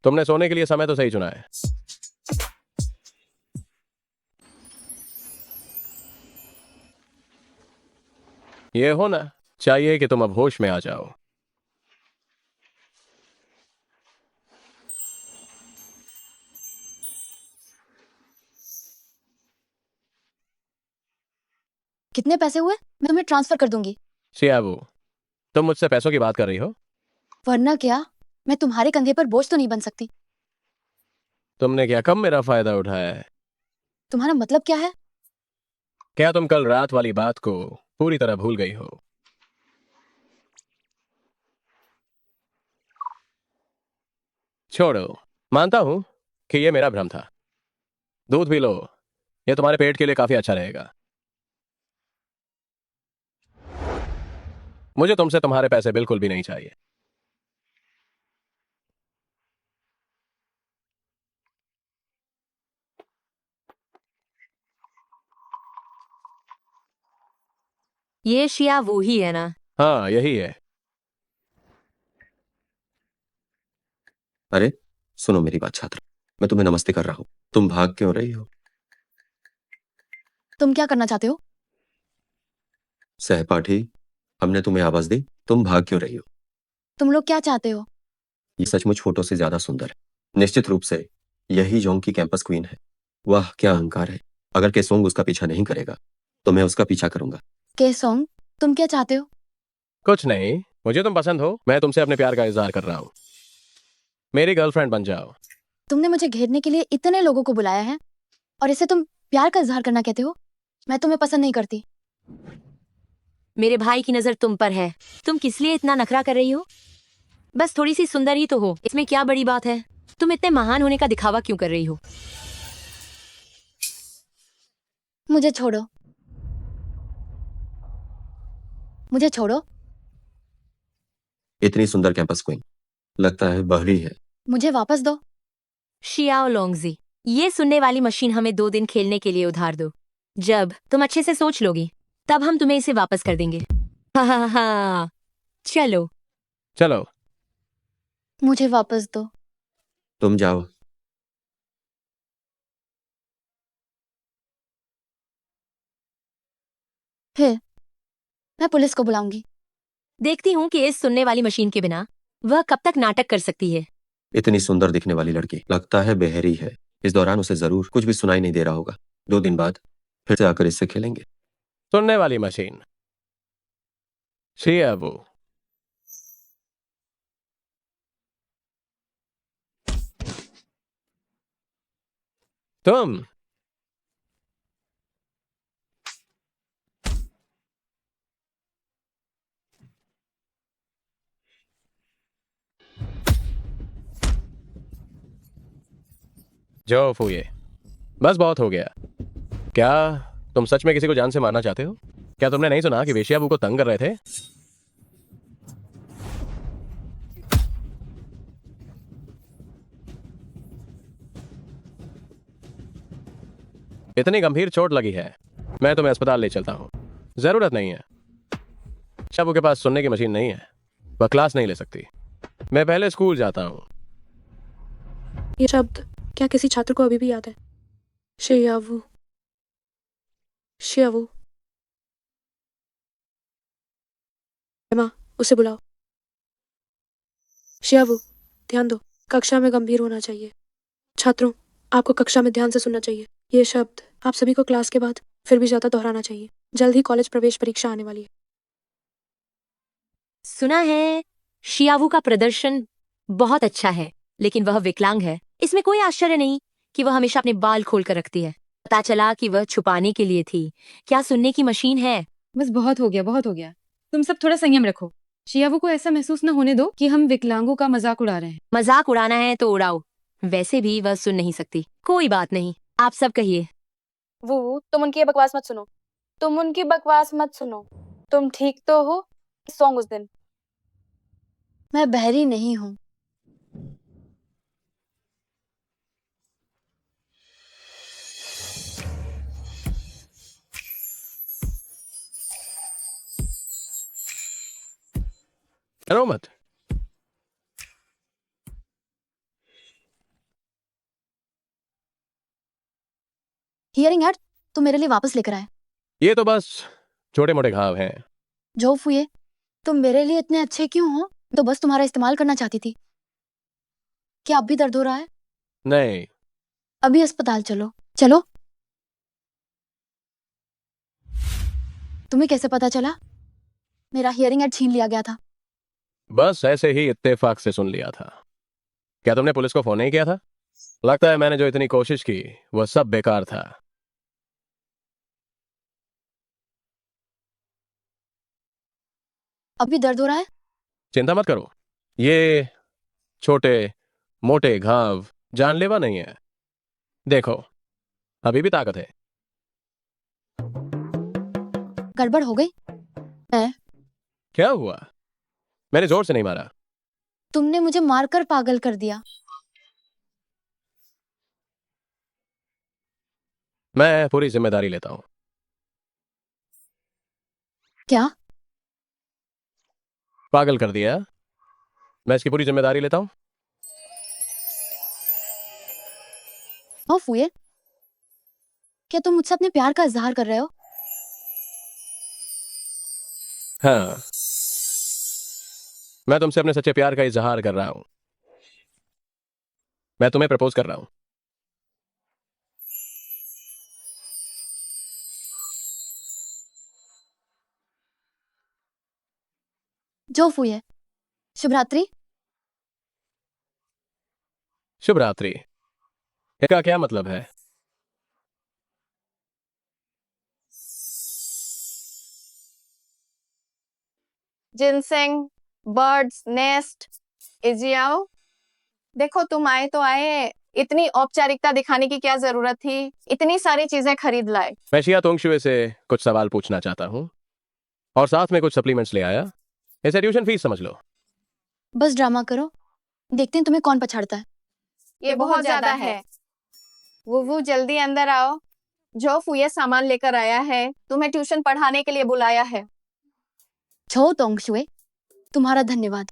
तुमने सोने के लिए समय तो सही चुना है। ये होना चाहिए कि तुम अब होश में आ जाओ। कितने पैसे हुए? मैं तुम्हें ट्रांसफर कर दूंगी। शियाबू, तुम मुझसे पैसों की बात कर रही हो? वरना क्या? मैं तुम्हारे कंधे पर बोझ तो नहीं बन सकती। तुमने क्या कम मेरा फायदा उठाया है? तुम्हारा मतलब क्या है? क्या तुम कल रात वाली बात को पूरी तरह भूल गई हो? छोड़ो, मानता हूं कि यह मेरा भ्रम था। दूध पी लो, यह तुम्हारे पेट के लिए काफी अच्छा रहेगा। मुझे तुमसे तुम्हारे पैसे बिल्कुल भी नहीं चाहिए। ये शिया वो ही है ना? हाँ, यही है। अरे सुनो मेरी बात छात्र, मैं तुम्हें नमस्ते कर रहा हूँ। तुम भाग क्यों रही हो? तुम क्या करना चाहते हो? सहपाठी, हमने तुम्हें आवाज दी, तुम भाग क्यों रही हो? तुम लोग क्या चाहते हो? ये सचमुच फोटो से ज्यादा सुंदर है। निश्चित रूप से यही जोंग की कैंपस क्वीन है। वाह क्या अहंकार है। अगर केसोंग उसका पीछा नहीं करेगा तो मैं उसका पीछा करूंगा। केसोंग, तुम क्या चाहते हो? कुछ नहीं, मुझे तुम पसंद हो। मैं तुमसे अपने प्यार का इजहार कर रहा हूँ। मेरी गर्लफ्रेंड बन जाओ। तुमने मुझे घेरने के लिए इतने लोगों को बुलाया है और इसे तुम प्यार का इजहार करना कहते हो? मैं तुम्हें पसंद नहीं करती। मेरे भाई की नजर तुम पर है। तुम किस लिए इतना नखरा कर रही हो? बस थोड़ी सी सुंदर ही तो हो, इसमें क्या बड़ी बात है? तुम इतने महान होने का दिखावा क्यों कर रही हो? मुझे छोड़ो, मुझे छोड़ो। इतनी सुंदर कैंपस क्वीन, लगता है बहरी है। मुझे वापस दो। शियाओ लोंगजी, ये सुनने वाली मशीन हमें 2 दिन खेलने के लिए उधार दो। जब तुम अच्छे से सोच लोगी तब हम तुम्हें इसे वापस कर देंगे। हा हा हा। चलो। चलो। मुझे वापस दो। तुम जाओ। फिर मैं पुलिस को बुलाऊंगी। देखती हूँ कि इस सुनने वाली मशीन के बिना वह कब तक नाटक कर सकती है। इतनी सुंदर दिखने वाली लड़की लगता है बहरी है। इस दौरान उसे जरूर कुछ भी सुनाई नहीं दे रहा होगा। 2 दिन बाद फिर से आकर इससे खेलेंगे। सुनने वाली मशीन, शिया वो। तुम जो फूये, बस बहुत हो गया। क्या तुम सच में किसी को जान से मारना चाहते हो? क्या तुमने नहीं सुना कि वेश्याबू को तंग कर रहे थे? इतनी गंभीर चोट लगी है, मैं तुम्हें अस्पताल ले चलता हूँ। जरूरत नहीं है। शाबू के पास सुनने की मशीन नहीं है, वह क्लास नहीं ले सकती। मैं पहले स्कूल जाता हूँ। ये शब्द क्या किसी छात्र को अभी भी याद है? शियावू, शियावू। एमा, उसे बुलाओ। शियावू, ध्यान दो। कक्षा में गंभीर होना चाहिए। छात्रों, आपको कक्षा में ध्यान से सुनना चाहिए। ये शब्द आप सभी को क्लास के बाद फिर भी ज्यादा दोहराना चाहिए। जल्द ही कॉलेज प्रवेश परीक्षा आने वाली है। सुना है शियावू का प्रदर्शन बहुत अच्छा है, लेकिन वह विकलांग है। इसमें कोई आश्चर्य नहीं कि वह हमेशा अपने बाल खोल कर रखती है। पता चला कि वह छुपाने के लिए थी। क्या सुनने की मशीन है? बस बहुत हो गया, बहुत हो गया। तुम सब थोड़ा संयम रखो। शियावू को ऐसा महसूस न होने दो कि हम विकलांगों का मजाक उड़ा रहे हैं। मजाक उड़ाना है तो उड़ाओ, वैसे भी वह सुन नहीं सकती। कोई बात नहीं, आप सब कहिए। वो तुम उनकी ये बकवास मत सुनो। तुम उनकी बकवास मत सुनो। तुम ठीक तो हो? सॉन्ग उस दिन। मैं बहरी नहीं हूँ। डरो मत। हियरिंग एड तुम मेरे लिए वापस लेकर आए। ये तो बस छोटे मोटे घाव हैं। जो फुए, तुम मेरे लिए इतने अच्छे क्यों हो? तो बस तुम्हारा इस्तेमाल करना चाहती थी। क्या अब भी दर्द हो रहा है? नहीं। अभी अस्पताल चलो। चलो। तुम्हें कैसे पता चला? मेरा हियरिंग एड छीन लिया गया था। बस ऐसे ही इत्तेफाक से सुन लिया था। क्या तुमने पुलिस को फोन नहीं किया था? लगता है मैंने जो इतनी कोशिश की वह सब बेकार था। अब भी दर्द हो रहा है? चिंता मत करो, ये छोटे मोटे घाव जानलेवा नहीं है। देखो, अभी भी ताकत है। गड़बड़ हो गई? क्या हुआ? मैंने जोर से नहीं मारा। तुमने मुझे मारकर पागल कर दिया। मैं पूरी जिम्मेदारी लेता हूं। क्या? पागल कर दिया, मैं इसकी पूरी जिम्मेदारी लेता हूं। ओ फूये, क्या तुम मुझसे अपने प्यार का इजहार कर रहे हो? हाँ, मैं तुमसे अपने सच्चे प्यार का इजहार कर रहा हूं। मैं तुम्हें प्रपोज कर रहा हूं। जो फूये, शुभ रात्रि। शुभ रात्रि। इसका क्या मतलब है? जिनसेंग, बर्ड्स नेस्ट, इजियाओ, देखो तुम आए तो आए, इतनी औपचारिकता दिखाने की क्या जरूरत थी? इतनी सारी चीजें खरीद लाए। मैं शिया तोंगशुए से कुछ सवाल पूछना चाहता हूं और साथ में कुछ सप्लीमेंट्स ले आया। इसे ट्यूशन फीस समझ लो। बस ड्रामा करो, देखते हैं तुम्हें कौन पछाड़ता है। ये बहुत ज्यादा है। वो जल्दी अंदर आओ। जो फूये सामान लेकर आया है, तुम्हें ट्यूशन पढ़ाने के लिए बुलाया है। छो तोंगशुए, तुम्हारा धन्यवाद।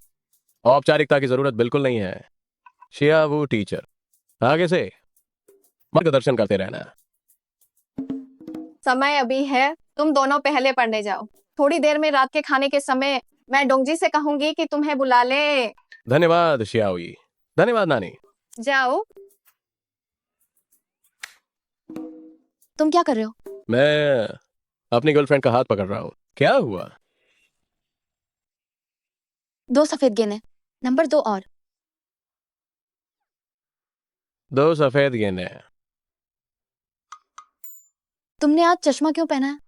औपचारिकता की जरूरत बिल्कुल नहीं है। शिया वो टीचर, आगे से मार्गदर्शन करते रहना। समय अभी है, तुम दोनों पहले पढ़ने जाओ। थोड़ी देर में रात के खाने के समय मैं डोंगजी से कहूंगी कि तुम्हें बुला ले। धन्यवाद शियाओई। धन्यवाद नानी। जाओ। तुम क्या कर रहे हो? मैं अपनी गर्लफ्रेंड का हाथ पकड़ रहा हूं। क्या हुआ? 2 सफेद गेंदें, नंबर 2 और। 2 सफेद गेंदें। तुमने आज चश्मा क्यों पहना है?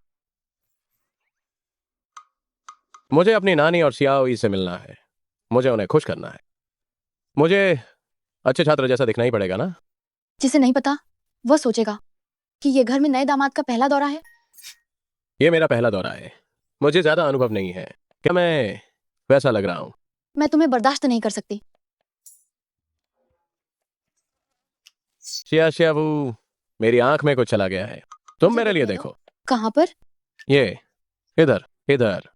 मुझे अपनी नानी और शियाओई से मिलना है। मुझे उन्हें खुश करना है। मुझे अच्छे छात्र जैसा दिखना ही पड़ेगा ना। जिसे नहीं पता वो सोचेगा कि ये घर में नए दामाद का पहला दौरा है। ये मेरा पहला दौरा है, मुझे ज्यादा अनुभव नहीं है। क्या मैं वैसा लग रहा हूं? मैं तुम्हें बर्दाश्त नहीं कर सकती। शिया शिया वो मेरी आंख में कुछ चला गया है। तुम मेरे लिए देखो। कहां पर? ये इधर इधर,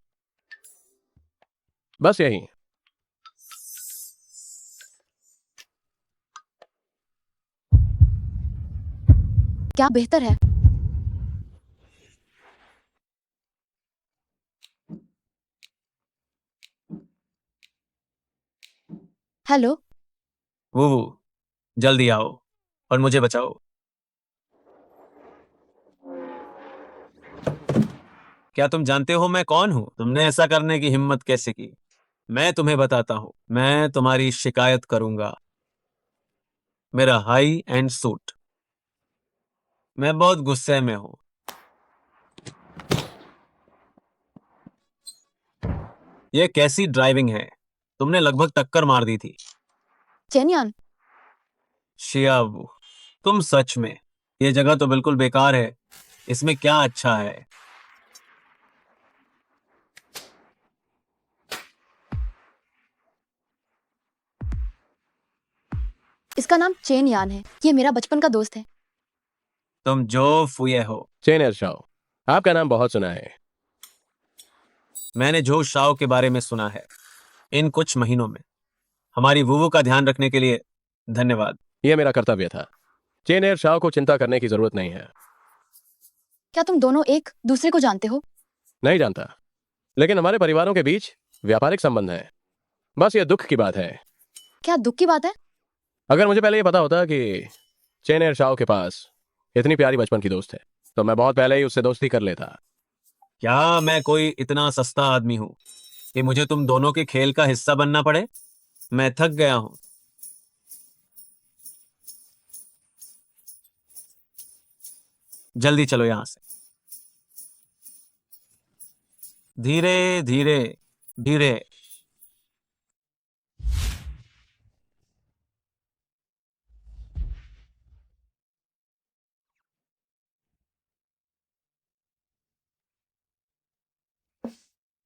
बस यही। क्या बेहतर है? हेलो, वो जल्दी आओ और मुझे बचाओ। क्या तुम जानते हो मैं कौन हूं? तुमने ऐसा करने की हिम्मत कैसे की? मैं तुम्हें बताता हूं। मैं तुम्हारी शिकायत करूंगा। मेरा हाई एंड सूट। मैं बहुत गुस्से में हूं। यह कैसी ड्राइविंग है? तुमने लगभग टक्कर मार दी थी। चेनियान, शियाबू, तुम सच में, ये जगह तो बिल्कुल बेकार है। इसमें क्या अच्छा है? इसका नाम चेन यान है। ये मेरा बचपन का दोस्त है। तुम जो फुए हो। चेनर शाओ, आपका नाम बहुत सुना है। मैंने जो शाओ के बारे में सुना है। इन कुछ महीनों में हमारी वुवु का ध्यान रखने के लिए धन्यवाद। यह मेरा कर्तव्य था। चेनेर शाओ को चिंता करने की जरूरत नहीं है। क्या तुम दोनों एक दूसरे को जानते हो? नहीं जानता, लेकिन हमारे परिवारों के बीच व्यापारिक संबंध है। बस ये दुख की बात है। क्या दुख की बात है? अगर मुझे पहले ये पता होता कि चेनेर शाओ के पास इतनी प्यारी बचपन की दोस्त है तो मैं बहुत पहले ही उससे दोस्ती कर लेता। क्या मैं कोई इतना सस्ता आदमी हूं कि मुझे तुम दोनों के खेल का हिस्सा बनना पड़े? मैं थक गया हूं। जल्दी चलो यहां से। धीरे धीरे धीरे।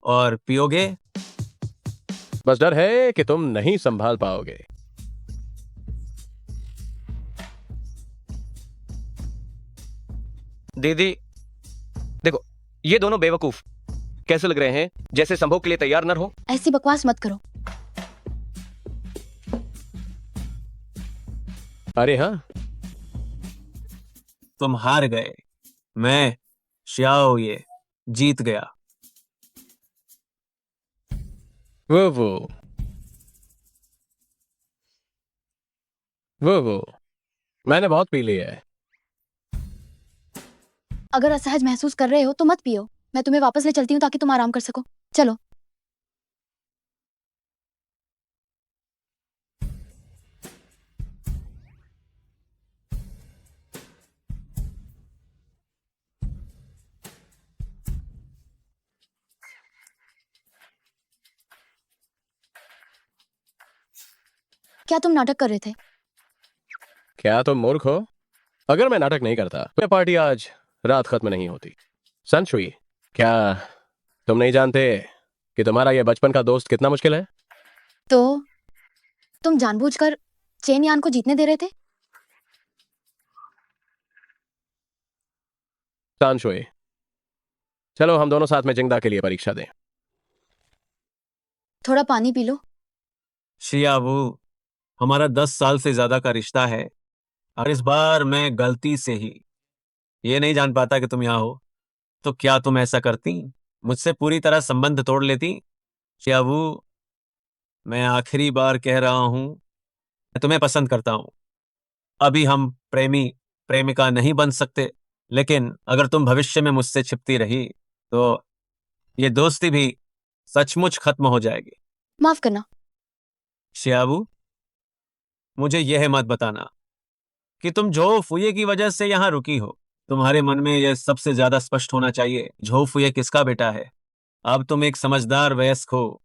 और पियोगे? बस डर है कि तुम नहीं संभाल पाओगे। दीदी देखो, ये दोनों बेवकूफ कैसे लग रहे हैं, जैसे संभोग के लिए तैयार न हो। ऐसी बकवास मत करो। अरे हाँ, तुम हार गए, मैं श्याओ ये जीत गया। वो मैंने बहुत पी ली है। अगर असहज महसूस कर रहे हो तो मत पियो। मैं तुम्हें वापस ले चलती हूँ ताकि तुम आराम कर सको। चलो। क्या तुम नाटक कर रहे थे? क्या तुम मूर्ख हो? अगर मैं नाटक नहीं करता तो यह पार्टी आज रात खत्म नहीं होती। संशुई, क्या तुम नहीं जानते कि तुम्हारा यह बचपन का दोस्त कितना मुश्किल है? तो तुम जानबूझकर चेन यान को जीतने दे रहे थे? संशुई, चलो हम दोनों साथ में जिंगदा के लिए परीक्षा दें। थोड़ा पानी पी लो। शियाबू, हमारा 10 साल से ज्यादा का रिश्ता है और इस बार मैं गलती से ही ये नहीं जान पाता कि तुम यहाँ हो, तो क्या तुम ऐसा करती? मुझसे पूरी तरह संबंध तोड़ लेती? शियाबू, मैं आखिरी बार कह रहा हूं, मैं तुम्हें पसंद करता हूं। अभी हम प्रेमी प्रेमिका नहीं बन सकते, लेकिन अगर तुम भविष्य में मुझसे छिपती रही तो ये दोस्ती भी सचमुच खत्म हो जाएगी। माफ करना। शियाबू, मुझे यह मत बताना कि तुम झो फुये की वजह से यहाँ रुकी हो। तुम्हारे मन में यह सबसे ज्यादा स्पष्ट होना चाहिए, झो फुये किसका बेटा है। अब तुम एक समझदार वयस्क हो,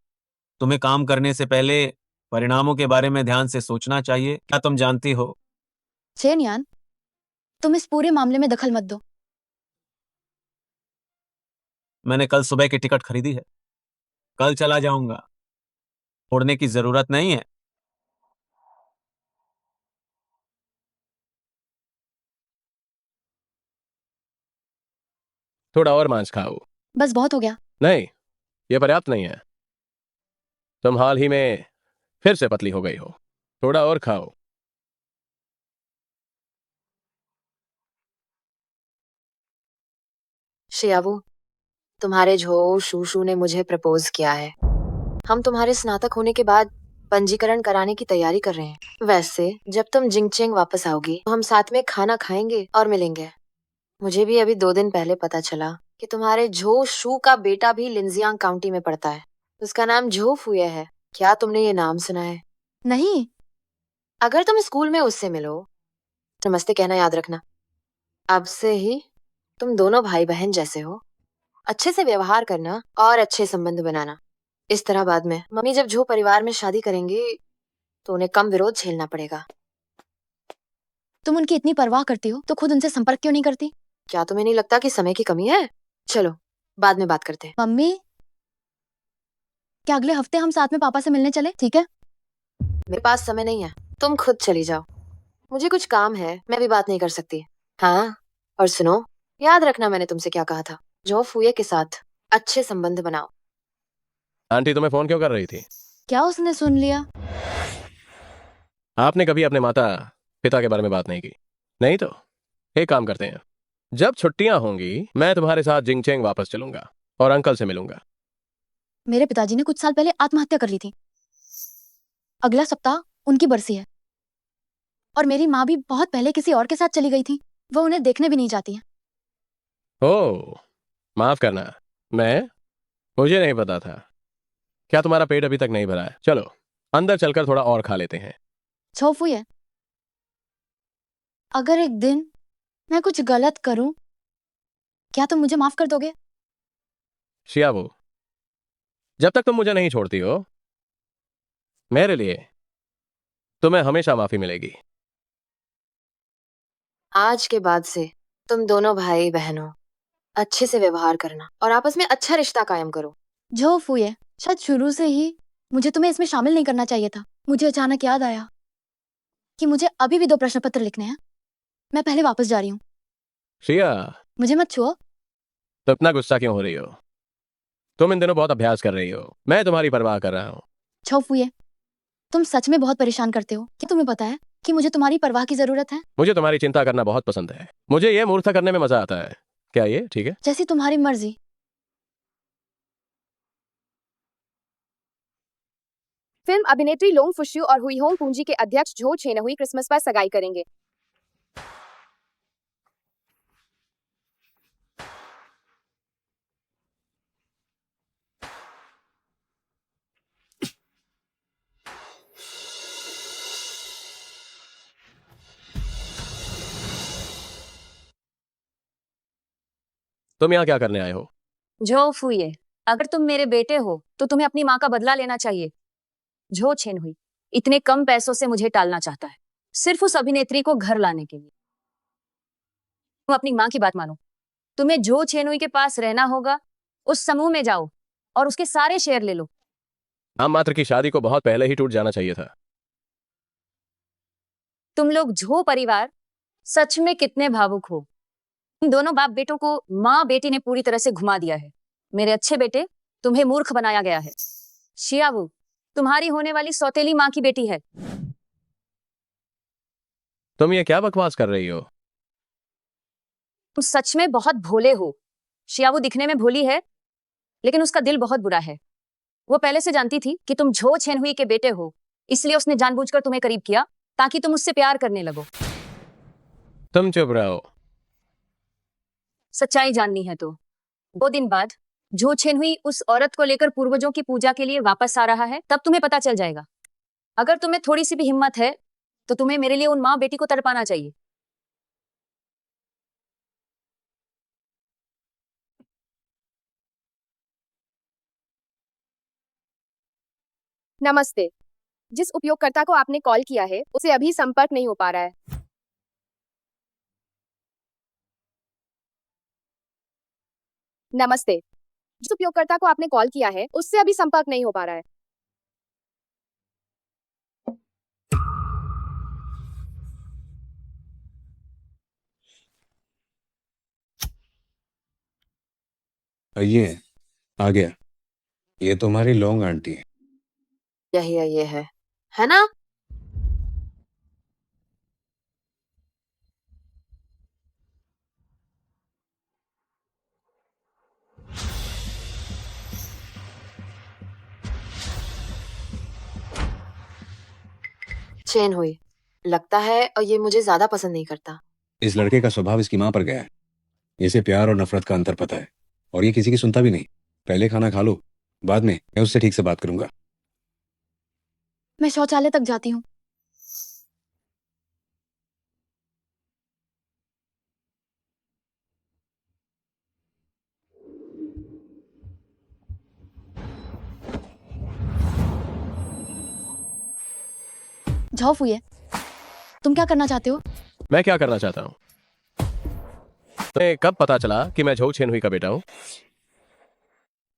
तुम्हें काम करने से पहले परिणामों के बारे में ध्यान से सोचना चाहिए। क्या तुम जानती हो? चेन यान, तुम इस पूरे मामले में दखल मत दो। मैंने कल सुबह की टिकट खरीदी है, कल चला जाऊंगा, छोड़ने की जरूरत नहीं है। थोड़ा और मांस खाओ। बस बहुत हो गया। नहीं, यह पर्याप्त नहीं है। तुम हाल ही में फिर से पतली हो गई हो। थोड़ा और खाओ। शियाबू, तुम्हारे झो शूशू ने मुझे प्रपोज किया है। हम तुम्हारे स्नातक होने के बाद पंजीकरण कराने की तैयारी कर रहे हैं। वैसे जब तुम जिंगचेंग वापस आओगी तो हम साथ में खाना खाएंगे और मिलेंगे। मुझे भी अभी 2 दिन पहले पता चला कि तुम्हारे झो शू का बेटा भी लिंजियांग काउंटी में पड़ता है। उसका नाम झो फुये है। क्या तुमने ये नाम सुना है? नहीं। अगर तुम स्कूल में उससे मिलो, नमस्ते कहना याद रखना। अब से ही तुम दोनों भाई बहन जैसे हो। अच्छे से व्यवहार करना और अच्छे संबंध बनाना। इस तरह बाद में मम्मी जब झो परिवार में शादी करेंगी तो उन्हें कम विरोध झेलना पड़ेगा। तुम उनकी इतनी परवाह करती हो तो खुद उनसे संपर्क क्यों नहीं करती? क्या तुम्हें नहीं लगता कि समय की कमी है? चलो बाद में बात करते हैं। मम्मी, क्या अगले हफ्ते हम साथ में पापा से मिलने चले? ठीक है। मेरे पास समय नहीं है, तुम खुद चली जाओ। मुझे कुछ काम है, मैं भी बात नहीं कर सकती। हाँ, और सुनो, याद रखना मैंने तुमसे क्या कहा था। जो फुये के साथ अच्छे संबंध बनाओ। आंटी तुम्हें फोन क्यों कर रही थी? क्या उसने सुन लिया? आपने कभी अपने माता पिता के बारे में बात नहीं की? नहीं तो एक काम करते हैं, जब छुट्टियां होंगी मैं तुम्हारे साथ जिंगचेंग वापस चलूंगा और अंकल से मिलूंगा। मेरे पिताजी ने कुछ साल पहले आत्महत्या कर ली थी। अगला सप्ताह उनकी बरसी है और मेरी माँ भी बहुत पहले किसी और के साथ चली गई थी। वो उन्हें देखने भी नहीं जाती है। ओह, माफ करना, मुझे नहीं पता था। क्या तुम्हारा पेट अभी तक नहीं भरा है? चलो अंदर चलकर थोड़ा और खा लेते हैं। छोफुए, अगर एक दिन मैं कुछ गलत करूं, क्या तुम मुझे माफ कर दोगे? शियाबू, जब तक तुम मुझे नहीं छोड़ती हो, मेरे लिए तुम्हें हमेशा माफी मिलेगी। आज के बाद से तुम दोनों भाई बहनों अच्छे से व्यवहार करना और आपस में अच्छा रिश्ता कायम करो। झोफुए, शायद शुरू से ही मुझे तुम्हें इसमें शामिल नहीं करना चाहिए था। मुझे अचानक याद आया कि मुझे अभी भी 2 प्रश्न पत्र लिखने हैं। मैं पहले वापस जा रही हूँ। शिया, मुझे मत छुओ। तो इतना गुस्सा क्यों हो रही हो? तुम इन दिनों बहुत अभ्यास कर रही हो, मैं तुम्हारी परवाह कर रहा हूँ। छोफुए, तुम सच में बहुत परेशान करते हो। क्या तुम्हें पता है कि मुझे तुम्हारी परवाह की जरूरत है? मुझे तुम्हारी चिंता करना बहुत पसंद है। मुझे ये मूर्खता करने में मजा आता है। क्या ये ठीक है? जैसी तुम्हारी मर्जी। फिल्म अभिनेत्री लोंग फुशु और हुईहोंग पूंजी के अध्यक्ष झो छेनहुई क्रिसमस पर सगाई करेंगे। तुम यहाँ क्या करने आए हो? झो फुये, अगर तुम मेरे बेटे हो तो तुम्हें अपनी माँ का बदला लेना चाहिए। झो छेनहुई इतने कम पैसों से मुझे टालना चाहता है, सिर्फ उस अभिनेत्री को घर लाने के लिए। तुम अपनी माँ की बात मानो। तुम्हें झो छेनहुई के पास रहना होगा, उस समूह में जाओ और उसके सारे शेयर ले लो। नाम मात्र की शादी को बहुत पहले ही टूट जाना चाहिए था। तुम लोग झो परिवार सच में कितने भावुक हो। तुम दोनों बाप बेटों को माँ बेटी ने पूरी तरह से घुमा दिया है। मेरे अच्छे बेटे, तुम्हें मूर्ख बनाया गया है। शियावू तुम्हारी होने वाली सौतेली माँ की बेटी है। तुम ये क्या बकवास कर रही हो? तुम सच में बहुत भोले हो। शियावू दिखने में भोली है, लेकिन उसका दिल बहुत बुरा है। वो पहले से जानती थी कि तुम झो छेनहुई के बेटे हो, इसलिए उसने जानबूझकर तुम्हें करीब किया ताकि तुम उससे प्यार करने लगो। तुम चुप रहो। सच्चाई जाननी है तो 2 दिन बाद झो छेनहुई उस औरत को लेकर पूर्वजों की पूजा के लिए वापस आ रहा है, तब तुम्हें पता चल जाएगा। अगर तुम्हें थोड़ी सी भी हिम्मत है तो तुम्हें मेरे लिए उन माँ बेटी को तड़पाना चाहिए। नमस्ते। जिस उपयोगकर्ता को आपने कॉल किया है उसे अभी संपर्क नहीं हो पा रहा है। नमस्ते। जिस उपयोगकर्ता को आपने कॉल किया है उससे अभी संपर्क नहीं हो पा रहा है। ये आ गया। ये तुम्हारी लोंग आंटी है। यही ये है ना? चेन हुई लगता है, और ये मुझे ज्यादा पसंद नहीं करता। इस लड़के का स्वभाव इसकी माँ पर गया है। इसे प्यार और नफरत का अंतर पता है, और ये किसी की सुनता भी नहीं। पहले खाना खा लो, बाद में मैं उससे ठीक से बात करूंगा। मैं शौचालय तक जाती हूँ। झोफुए, तुम क्या करना चाहते हो? मैं क्या करना चाहता हूँ? तुम्हें कब पता चला कि मैं झो छेनहुई का बेटा हूँ?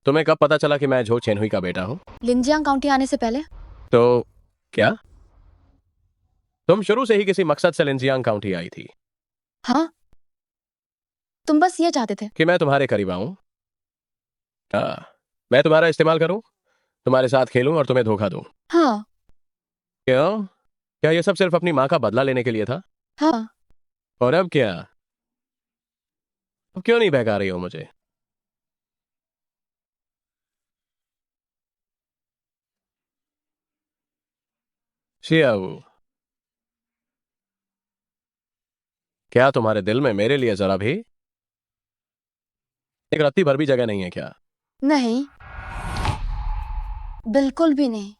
तुम्हें कब पता चला कि मैं झो छेनहुई का बेटा हूँ? लिंजियांग काउंटी आने से पहले। तो क्या तुम शुरू से ही किसी मकसद से लिंजियांग काउंटी आई थी? हाँ, तुम बस ये चाहते थे कि मैं तुम्हारे करीब आऊं, मैं तुम्हारा इस्तेमाल करूं, तुम्हारे साथ खेलूं और तुम्हें धोखा दूं। हाँ। क्यों? क्या ये सब सिर्फ अपनी माँ का बदला लेने के लिए था? हाँ। और अब क्या? अब क्यों नहीं बहका रही हो मुझे? शियावू, क्या तुम्हारे दिल में मेरे लिए जरा भी एक रत्ती भर भी जगह नहीं है क्या? नहीं। बिल्कुल भी नहीं।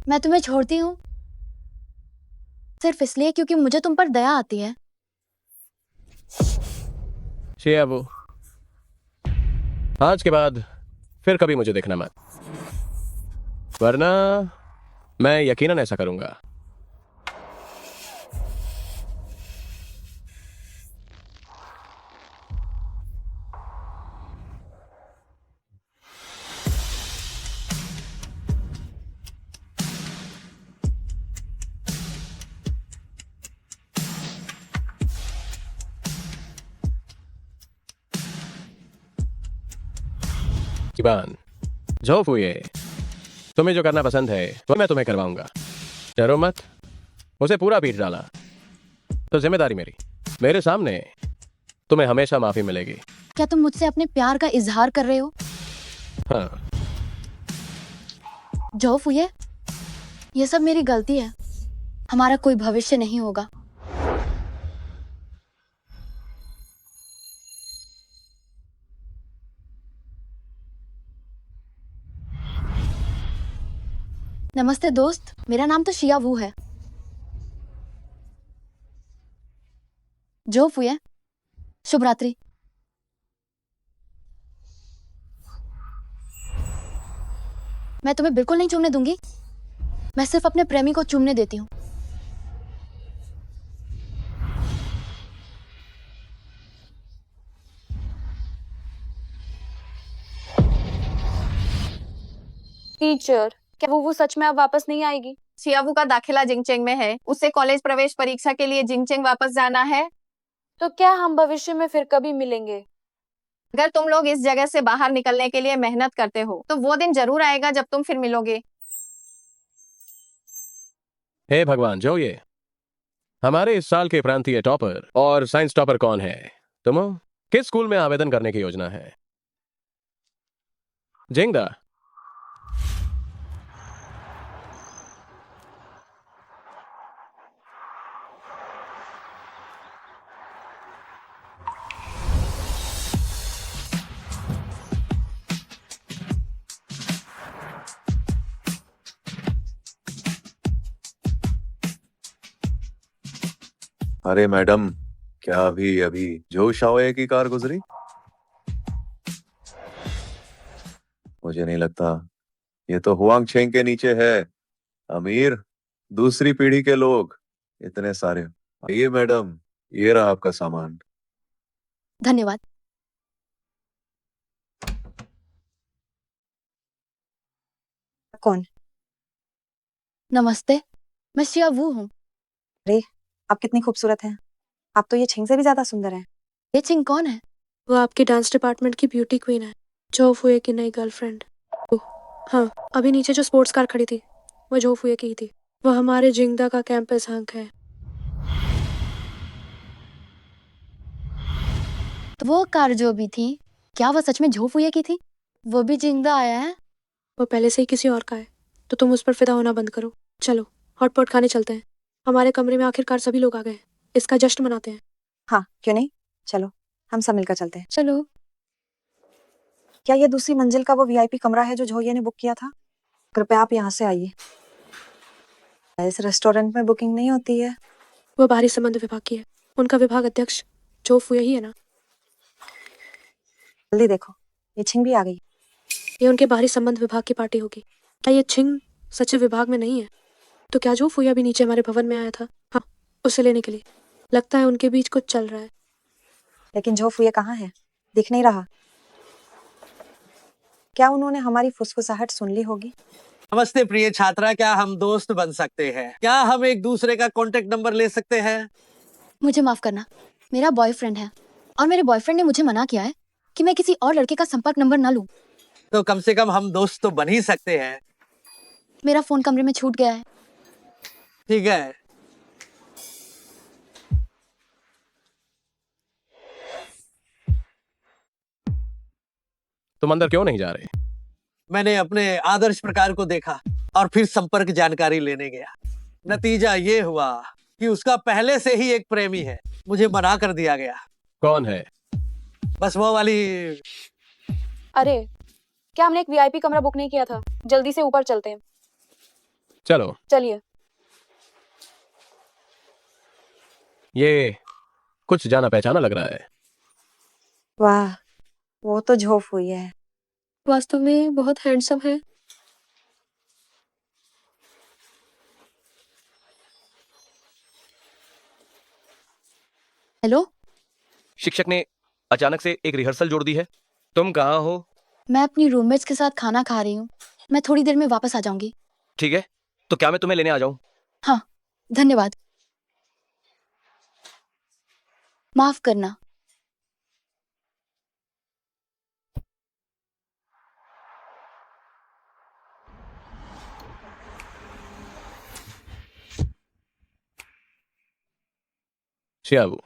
मैं तुम्हें छोड़ती हूँ सिर्फ इसलिए क्योंकि मुझे तुम पर दया आती है। शियाबू, आज के बाद फिर कभी मुझे देखना मत, वरना मैं यकीनन ऐसा करूंगा। इबान, जो फुए, तुम्हें जो करना पसंद है वो मैं तुम्हें करवाऊंगा। डरो मत, उसे पूरा पीट डाला तो जिम्मेदारी मेरी। मेरे सामने तुम्हें हमेशा माफी मिलेगी। क्या तुम मुझसे अपने प्यार का इजहार कर रहे हो? हाँ, जो फुए, ये सब मेरी गलती है। हमारा कोई भविष्य नहीं होगा। नमस्ते दोस्त, मेरा नाम तो शिया वू है। जो फुए, शुभ रात्रि। मैं तुम्हें बिल्कुल नहीं चूमने दूंगी। मैं सिर्फ अपने प्रेमी को चूमने देती हूँ। टीचर, क्या वो सच में अब वापस नहीं आएगी? शियावू का दाखिला जिंगचेंग में है, उसे कॉलेज प्रवेश परीक्षा के लिए जिंगचेंग वापस जाना है। तो क्या हम भविष्य में फिर कभी मिलेंगे? अगर तुम लोग इस जगह से बाहर निकलने के लिए मेहनत करते हो तो वो दिन जरूर आएगा जब तुम फिर मिलोगे। हे भगवान, जो ये हमारे इस साल के प्रांतीय टॉपर और साइंस टॉपर कौन है? तुम हो? किस स्कूल में आवेदन करने की योजना है? जिंगदा, अरे मैडम, क्या अभी अभी जो शाओए की कार गुजरी? मुझे नहीं लगता। ये तो हुआंग छेंग के नीचे है। अमीर, दूसरी पीढ़ी के लोग, इतने सारे। ये मैडम, ये रहा आपका सामान। धन्यवाद। कौन? नमस्ते, मैं शिया वू हूँ। अरे, आप कितनी खूबसूरत हैं। आप तो ये छिंग से भी ज्यादा सुंदर हैं। ये चिंग कौन है? वो आपके डांस डिपार्टमेंट की ब्यूटी क्वीन है, जो फुए की नई गर्लफ्रेंड। हाँ, अभी नीचे जो स्पोर्ट्स कार खड़ी थी वो जो फुए की ही थी। वो हमारे जिंगदा का कैंपस हंक है। तो वो कार जो भी थी, क्या वो सच में झोफुए की थी? वो भी जिंदा आया है? वो पहले से ही किसी और का है, तो तुम उस पर फिदा होना बंद करो। चलो हॉटपॉट खाने चलते हैं। हमारे कमरे में आखिरकार सभी लोग आ गए। इसका जश्न मनाते हैं। हाँ, क्यों नहीं, चलो हम सब मिलकर चलते हैं। चलो। क्या ये दूसरी मंजिल का वो वीआईपी कमरा है जो झोये ने बुक किया था? कृपया आप यहाँ से आइए। इस रेस्टोरेंट में बुकिंग नहीं होती है। वो बाहरी संबंध विभाग की है। उनका विभाग अध्यक्ष जो फुए ही है ना। जल्दी देखो, ये छिंग भी आ गई। ये उनके बाहरी संबंध विभाग की पार्टी होगी। क्या ये छिंग सचिव विभाग में नहीं है? तो क्या जो फुया भी नीचे हमारे भवन में आया था? हाँ, उसे लेने के लिए। लगता है उनके बीच कुछ चल रहा है। लेकिन जो फुया कहाँ है? दिख नहीं रहा। क्या उन्होंने हमारी फुसफुसाहट सुन ली होगी? नमस्ते प्रिय छात्रा, क्या हम दोस्त बन सकते हैं? क्या हम एक दूसरे का कॉन्टेक्ट नंबर ले सकते हैं? मुझे माफ करना, मेरा बॉयफ्रेंड है और मेरे बॉयफ्रेंड ने मुझे मना किया है कि मैं किसी और लड़के का संपर्क नंबर ना लूं। तो कम से कम हम दोस्त तो बन ही सकते हैं। मेरा फोन कमरे में छूट गया है। ठीक है। तुम अंदर क्यों नहीं जा रहे? मैंने अपने आदर्श प्रकार को देखा और फिर संपर्क जानकारी लेने गया। नतीजा ये हुआ कि उसका पहले से ही एक प्रेमी है। मुझे मना कर दिया गया। कौन है? बस वो वाली। अरे क्या हमने एक वीआईपी कमरा बुक नहीं किया था? जल्दी से ऊपर चलते हैं। चलो। चलिए। ये कुछ जाना पहचाना लग रहा है। वाह, वो तो झोफ हुई है। वास्तव में बहुत हैंडसम है। हेलो, शिक्षक ने अचानक से एक रिहर्सल जोड़ दी है। तुम कहाँ हो? मैं अपनी रूममेट्स के साथ खाना खा रही हूँ। मैं थोड़ी देर में वापस आ जाऊंगी। ठीक है, तो क्या मैं तुम्हें लेने आ जाऊं? हाँ, धन्यवाद। माफ करना। शियाबू,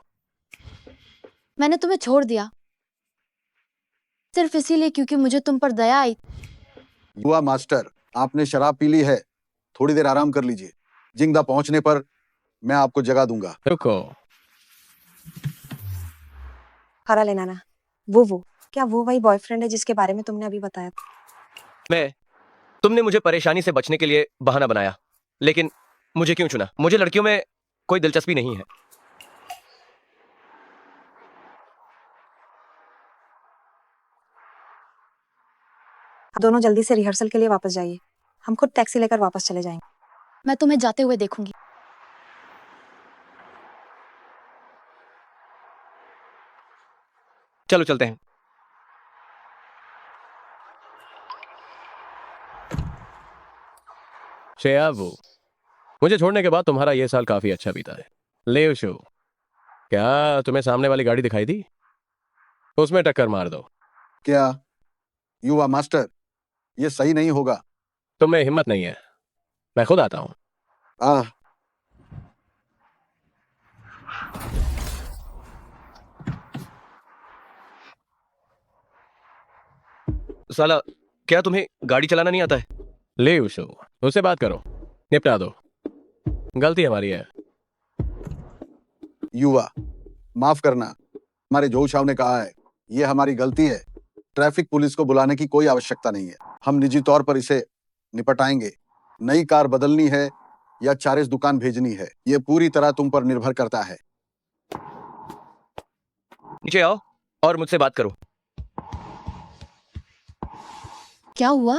मैंने तुम्हें छोड़ दिया सिर्फ इसीलिए क्योंकि मुझे तुम पर दया आई। युवा मास्टर, आपने शराब पी ली है, थोड़ी देर आराम कर लीजिए। जिंगदा पहुंचने पर मैं आपको जगा दूंगा। रुको। हरा लेना ना। वो क्या वो वही बॉयफ्रेंड है जिसके बारे में तुमने अभी बताया था? तुमने मुझे परेशानी से बचने के लिए बहाना बनाया, लेकिन मुझे क्यों चुना? मुझे लड़कियों में कोई दिलचस्पी नहीं है। आप दोनों जल्दी से रिहर्सल के लिए वापस जाइए। हम खुद टैक्सी लेकर वापस चले जाएंगे। मैं तुम्हें जाते हुए देखूंगी। चलो चलते हैं। शियाबू, मुझे छोड़ने के बाद तुम्हारा ये साल काफी अच्छा बीता है। लेवशो, क्या तुम्हें सामने वाली गाड़ी दिखाई दी? उसमें टक्कर मार दो। क्या युवा मास्टर, ये सही नहीं होगा। तुम्हें हिम्मत नहीं है? मैं खुद आता हूं। आह, साला, क्या तुम्हें गाड़ी चलाना नहीं आता है? लेवशो, उससे बात करो, निपटा दो। गलती हमारी है। युवा, माफ करना। हमारे जोऊ शाह ने कहा है, ये हमारी गलती है। ट्रैफिक पुलिस को बुलाने की कोई आवश्यकता नहीं है। हम निजी तौर पर इसे निपटाएंगे। नई कार बदलनी है या चारिस दुकान भेजनी है, ये पूरी तरह तुम पर निर्भर करता है। नीचे आओ और मुझसे बात करो। क्या हुआ?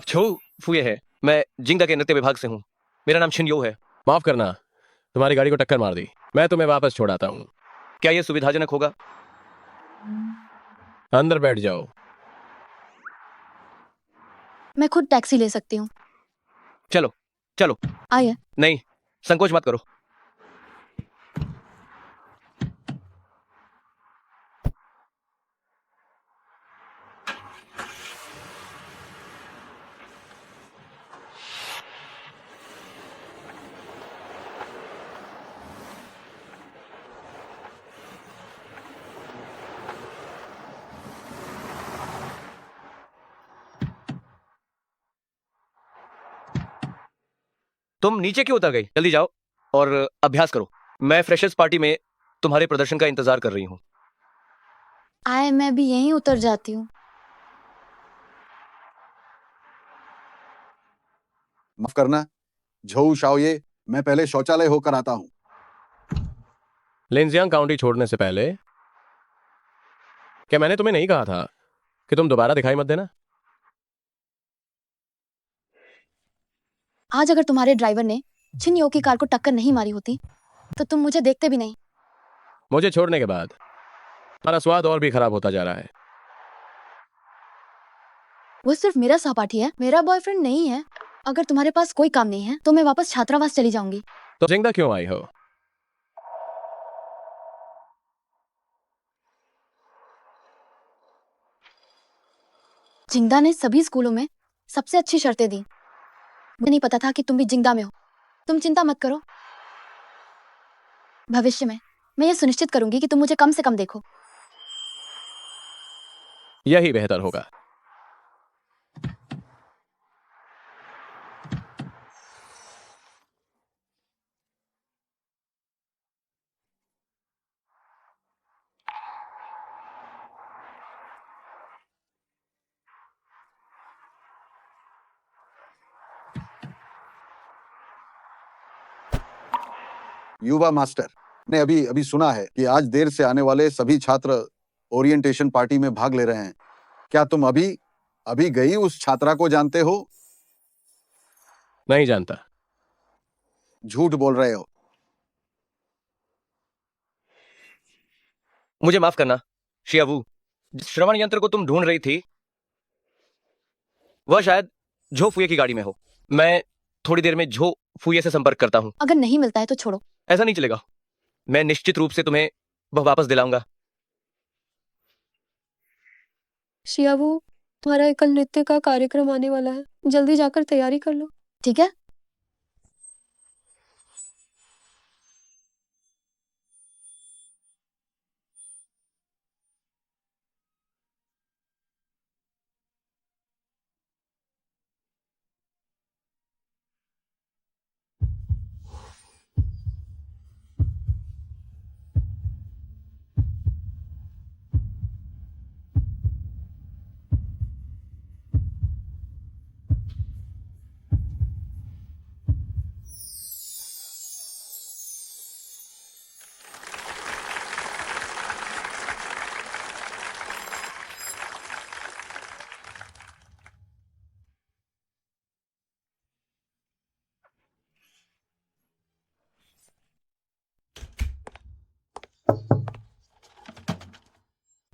छो फुए है, मैं जिंगदा के नृत्य विभाग से हूँ। मेरा नाम शिनयो है। माफ करना, तुम्हारी गाड़ी को टक्कर मार दी। मैं तुम्हें वापस छोड़ाता हूँ। क्या यह सुविधाजनक होगा? अंदर बैठ जाओ। मैं खुद टैक्सी ले सकती हूँ। चलो चलो। आइए। नहीं, संकोच मत करो। तुम नीचे क्यों उतर गई? जल्दी जाओ और अभ्यास करो। मैं फ्रेशर्स पार्टी में तुम्हारे प्रदर्शन का इंतजार कर रही हूँ। मैं भी यहीं उतर जाती हूँ। माफ करना झोऊ शाओये, मैं पहले शौचालय होकर आता हूँ। लिंजियांग काउंटी छोड़ने से पहले क्या मैंने तुम्हें नहीं कहा था कि तुम दोबारा दिखाई मत देना? आज अगर तुम्हारे ड्राइवर ने छिनयो की कार को टक्कर नहीं मारी होती तो तुम मुझे देखते भी नहीं। मुझे छोड़ने के बाद तुम्हारा स्वाद और भी खराब होता जा रहा है। वो सिर्फ मेरा सहपाठी है, मेरा बॉयफ्रेंड नहीं है। अगर तुम्हारे पास कोई काम नहीं है तो मैं वापस छात्रावास चली जाऊंगी। तो जिंदा क्यों आई हो? जिंगदा ने सभी स्कूलों में सबसे अच्छी शर्तें दी। मुझे नहीं पता था कि तुम भी जिंगदा में हो। तुम चिंता मत करो, भविष्य में मैं ये सुनिश्चित करूंगी कि तुम मुझे कम से कम देखो। यही बेहतर होगा। युवा मास्टर ने अभी अभी सुना है कि आज देर से आने वाले सभी छात्र ओरिएंटेशन पार्टी में भाग ले रहे हैं। क्या तुम अभी अभी गई उस छात्रा को जानते हो? नहीं जानता। झूठ बोल रहे हो। मुझे माफ करना शियावू, जिस श्रवण यंत्र को तुम ढूंढ रही थी वह शायद झो फुये की गाड़ी में हो। मैं थोड़ी देर में झो फुये से संपर्क करता हूँ। अगर नहीं मिलता है तो छोड़ो। ऐसा नहीं चलेगा, मैं निश्चित रूप से तुम्हें वह वापस दिलाऊंगा। शियावू, तुम्हारा एक कल नृत्य का कार्यक्रम आने वाला है, जल्दी जाकर तैयारी कर लो। ठीक है।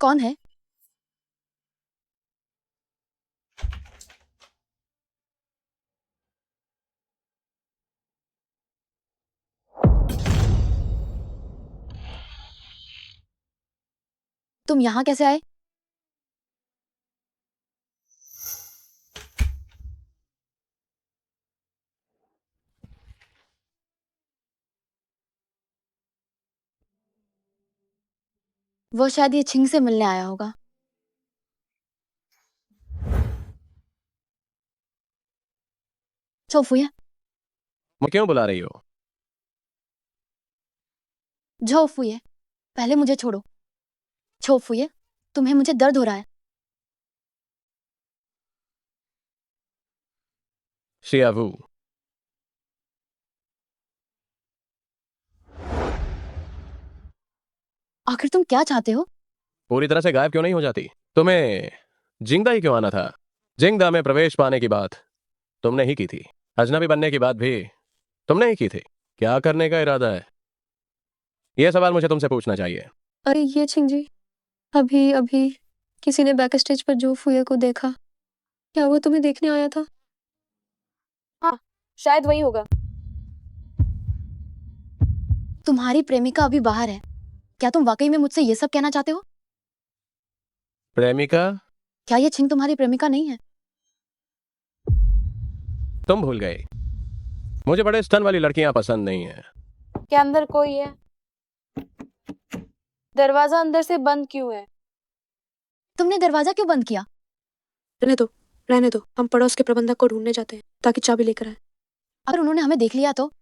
कौन है? तुम यहाँ कैसे आए? वो शायद ये छिंग से मिलने आया होगा। छोफुया, मैं क्यों बुला रही हो? झोफुये, पहले मुझे छोड़ो। छोफुये, तुम्हें मुझे दर्द हो रहा है। शियावू, आखिर तुम क्या चाहते हो? पूरी तरह से गायब क्यों नहीं हो जाती? तुम्हें जिंगदा ही क्यों आना था? जिंगदा में प्रवेश पाने की बात तुमने ही की थी। अजनबी बनने की बात भी तुमने ही की थी। क्या करने का इरादा है? यह सवाल मुझे तुमसे पूछना चाहिए। अरे ये छिंग जी, अभी अभी किसी ने बैक स्टेज पर जो फुये को देखा। क्या वो तुम्हें देखने आया था? हाँ, शायद वही होगा। तुम्हारी प्रेमिका अभी बाहर है। क्या तुम वाकई में मुझसे ये सब कहना चाहते हो? प्रेमिका? क्या ये छिंग तुम्हारी प्रेमिका नहीं है? तुम भूल गए, मुझे बड़े स्तन वाली लड़कियां पसंद नहीं है। क्या अंदर कोई है? दरवाजा अंदर से बंद क्यों है? तुमने दरवाजा क्यों बंद किया? रहने दो, हम पड़ोस के प्रबंधक को ढूंढने जाते हैं ताकि चाबी लेकर आए। अगर उन्होंने हमें देख लिया तो?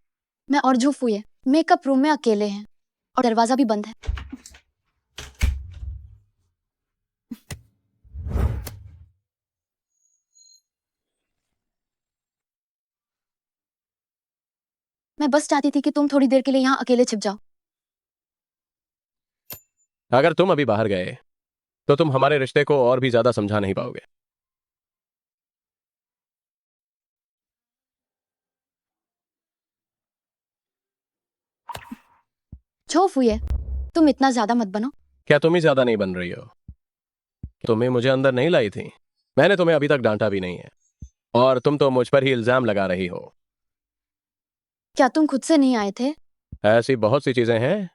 मैं और झूफुये मेकअप रूम में अकेले हैं और दरवाजा भी बंद है। मैं बस चाहती थी कि तुम थोड़ी देर के लिए यहाँ अकेले छिप जाओ। अगर तुम अभी बाहर गए तो तुम हमारे रिश्ते को और भी ज्यादा समझा नहीं पाओगे। झोफुये, तुम इतना ज्यादा मत बनो। क्या तुम ही ज्यादा नहीं बन रही हो? तुम्हें मुझे अंदर नहीं लाई थी। मैंने तुम्हें अभी तक डांटा भी नहीं है और तुम तो मुझ पर ही इल्जाम लगा रही हो। क्या तुम खुद से नहीं आए थे? ऐसी बहुत सी चीजें हैं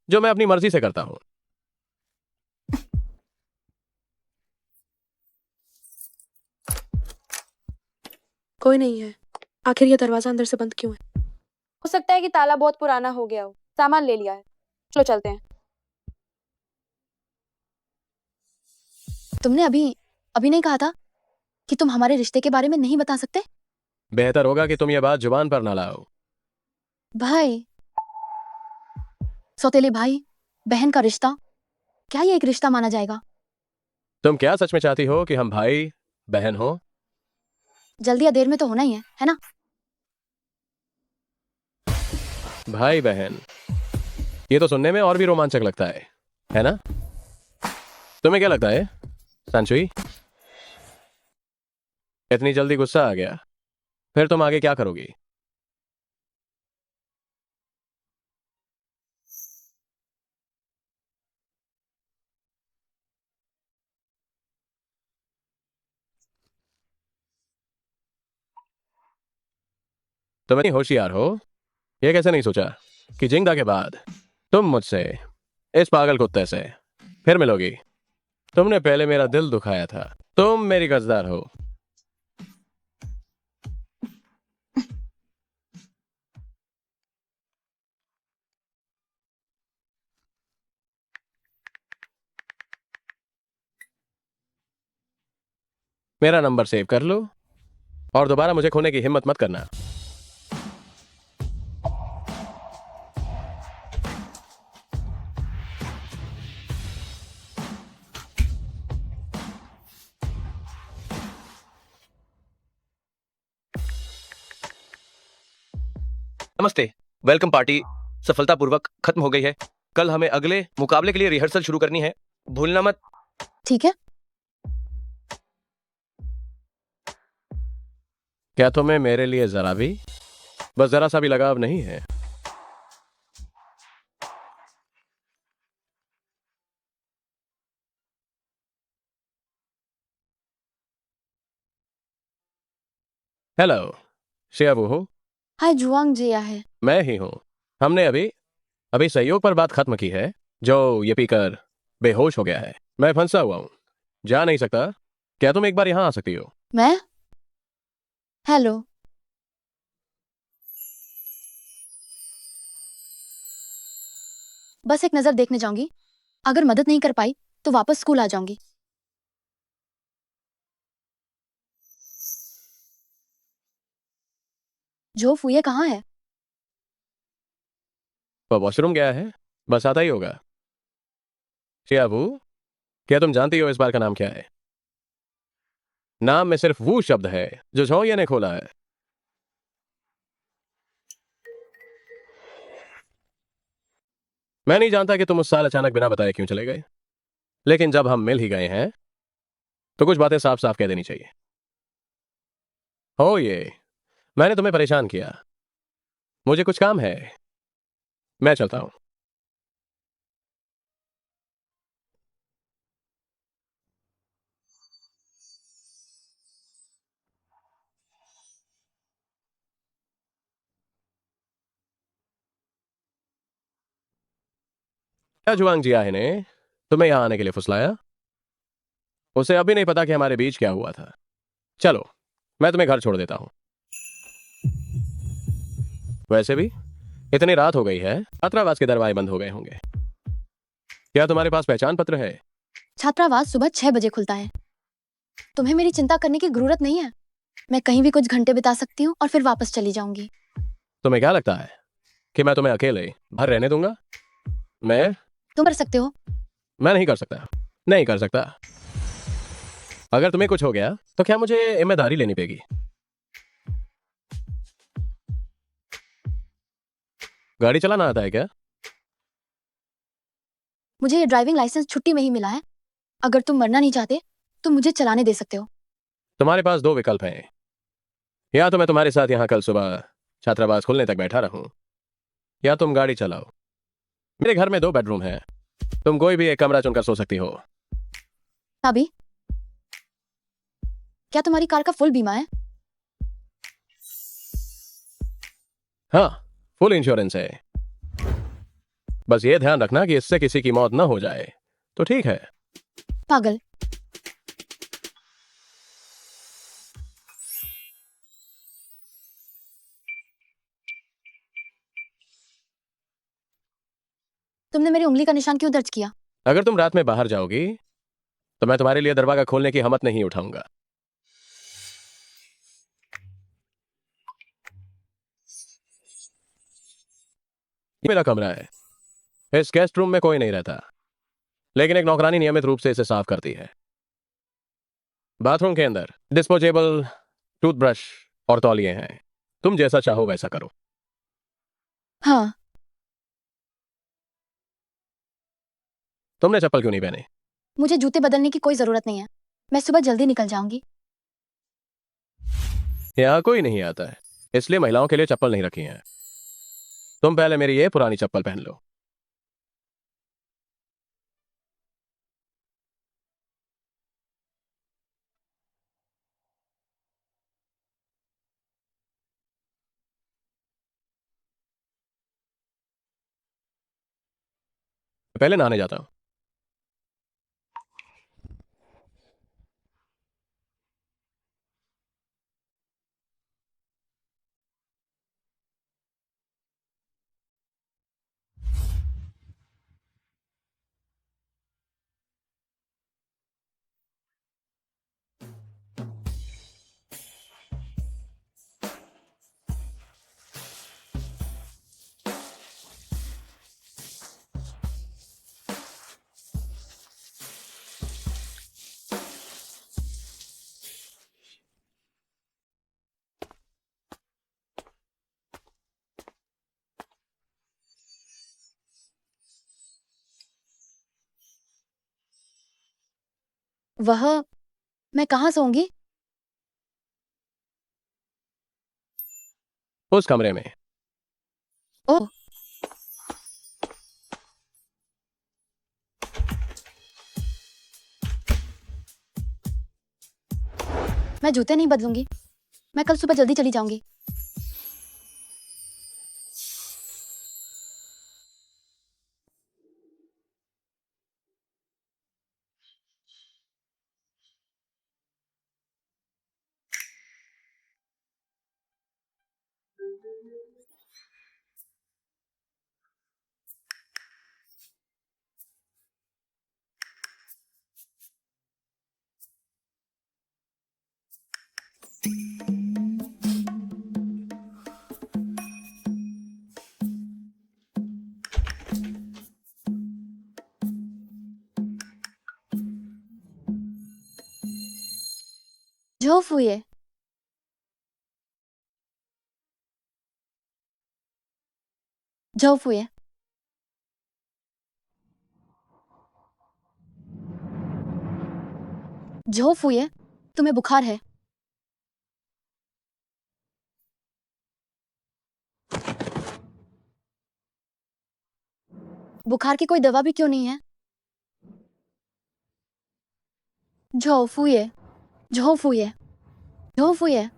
जो मैं अपनी मर्जी से करता हूं। कोई नहीं है। आखिर ये दरवाजा अंदर से बंद क्यों है? हो सकता है कि ताला बहुत पुराना हो गया हो, सामान ले लिया है। चलो चलते हैं। तुमने अभी अभी नहीं कहा था कि तुम हमारे रिश्ते के बारे में नहीं बता सकते? बेहतर होगा कि तुम ये बात जुबान पर ना लाओ। भाई, सौतेले भाई बहन का रिश्ता, क्या ये एक रिश्ता माना जाएगा? तुम क्या सच में चाहती हो कि हम भाई बहन हो? जल्दी या देर में तो होना ही है ना? भाई बहन, ये तो सुनने में और भी रोमांचक लगता है ना? तुम्हें क्या लगता है सांचुई? इतनी जल्दी गुस्सा आ गया? फिर तुम आगे क्या करोगी? तुम इतनी होशियार हो, ये कैसे नहीं सोचा कि जिंगदा के बाद तुम मुझसे, इस पागल कुत्ते से फिर मिलोगी? तुमने पहले मेरा दिल दुखाया था। तुम मेरी कर्जदार हो। मेरा नंबर सेव कर लो और दोबारा मुझे खोने की हिम्मत मत करना। नमस्ते। वेलकम पार्टी सफलतापूर्वक खत्म हो गई है। कल हमें अगले मुकाबले के लिए रिहर्सल शुरू करनी है, भूलना मत। ठीक है। क्या तुम्हें मेरे लिए जरा भी, बस जरा सा भी लगाव नहीं है? हेलो, शियाबू हो? हाय जुआंग जिया है। मैं ही हूं। हमने अभी अभी सहयोग पर बात खत्म की है, जो ये पीकर बेहोश हो गया है। मैं फंसा हुआ हूं, जा नहीं सकता। क्या तुम एक बार यहां आ सकती हो? मैं? हेलो। बस एक नजर देखने जाऊंगी। अगर मदद नहीं कर पाई तो वापस स्कूल आ जाऊंगी। जो फुये कहाँ है? वो वॉशरूम गया है, बस आता ही होगा। शियाबू, क्या तुम जानती हो इस बार का नाम क्या है? नाम में सिर्फ वो शब्द है जो झोंये ने खोला है। मैं नहीं जानता कि तुम उस साल अचानक बिना बताए क्यों चले गए, लेकिन जब हम मिल ही गए हैं तो कुछ बातें साफ साफ कह देनी चाहिए। हो ये, मैंने तुम्हें परेशान किया। मुझे कुछ काम है, मैं चलता हूं। क्या जुआंग जिया है ने तुम्हें यहां आने के लिए फुसलाया? उसे अभी नहीं पता कि हमारे बीच क्या हुआ था। चलो, मैं तुम्हें घर छोड़ देता हूं। वैसे भी इतनी रात हो गई है, छात्रावास के दरवाजे बंद हो गए होंगे। क्या तुम्हारे पास पहचान पत्र है? छात्रावास सुबह 6 बजे खुलता है। तुम्हें मेरी चिंता करने की जरूरत नहीं है। मैं कहीं भी कुछ घंटे बिता सकती हूँ और फिर वापस चली जाऊंगी। तुम्हें क्या लगता है कि मैं तुम्हें अकेले बाहर रहने दूंगा? तुम कर सकते हो। मैं नहीं कर सकता, नहीं कर सकता। अगर तुम्हें कुछ हो गया तो क्या मुझे जिम्मेदारी लेनी पड़ेगी? गाड़ी चलाना आता है क्या? मुझे ये ड्राइविंग लाइसेंस छुट्टी में ही मिला है। अगर तुम मरना नहीं चाहते तो मुझे चलाने दे सकते हो। तुम्हारे पास दो विकल्प हैं। या तो मैं तुम्हारे साथ यहाँ कल सुबह छात्रावास खुलने तक बैठा रहूं, या तुम गाड़ी चलाओ। मेरे घर में 2 बेडरूम हैं, तुम कोई भी एक कमरा चुनकर सो सकती हो। अभी क्या तुम्हारी कार का फुल बीमा है? हाँ, फुल इंश्योरेंस है। बस ये ध्यान रखना कि इससे किसी की मौत ना हो जाए, तो ठीक है। पागल। तुमने मेरी उंगली का निशान क्यों दर्ज किया? अगर तुम रात में बाहर जाओगी तो मैं तुम्हारे लिए दरवाजा खोलने की हिम्मत नहीं उठाऊंगा। ये मेरा कमरा है। इस गेस्ट रूम में कोई नहीं रहता, लेकिन एक नौकरानी नियमित रूप से इसे साफ करती है। बाथरूम के अंदर डिस्पोजेबल टूथब्रश और तौलिए हैं। तुम जैसा चाहो वैसा करो। हाँ। तुमने चप्पल क्यों नहीं पहने? मुझे जूते बदलने की कोई जरूरत नहीं है, मैं सुबह जल्दी निकल जाऊंगी। यहाँ कोई नहीं आता है, इसलिए महिलाओं के लिए चप्पल नहीं रखी हैं। तुम पहले मेरी ये पुरानी चप्पल पहन लो। पहले नहाने जाता हूँ। वह मैं कहाँ सोऊंगी? उस कमरे में। ओह, मैं जूते नहीं बदलूंगी, मैं कल सुबह जल्दी चली जाऊंगी। झोफ हुई है। झोफ हुई है। झोफ हुई है। तुम्हें बुखार है। बुखार की कोई दवा भी क्यों नहीं है? झोफ हुई है। झोफ हुई है। झोफ हुई है।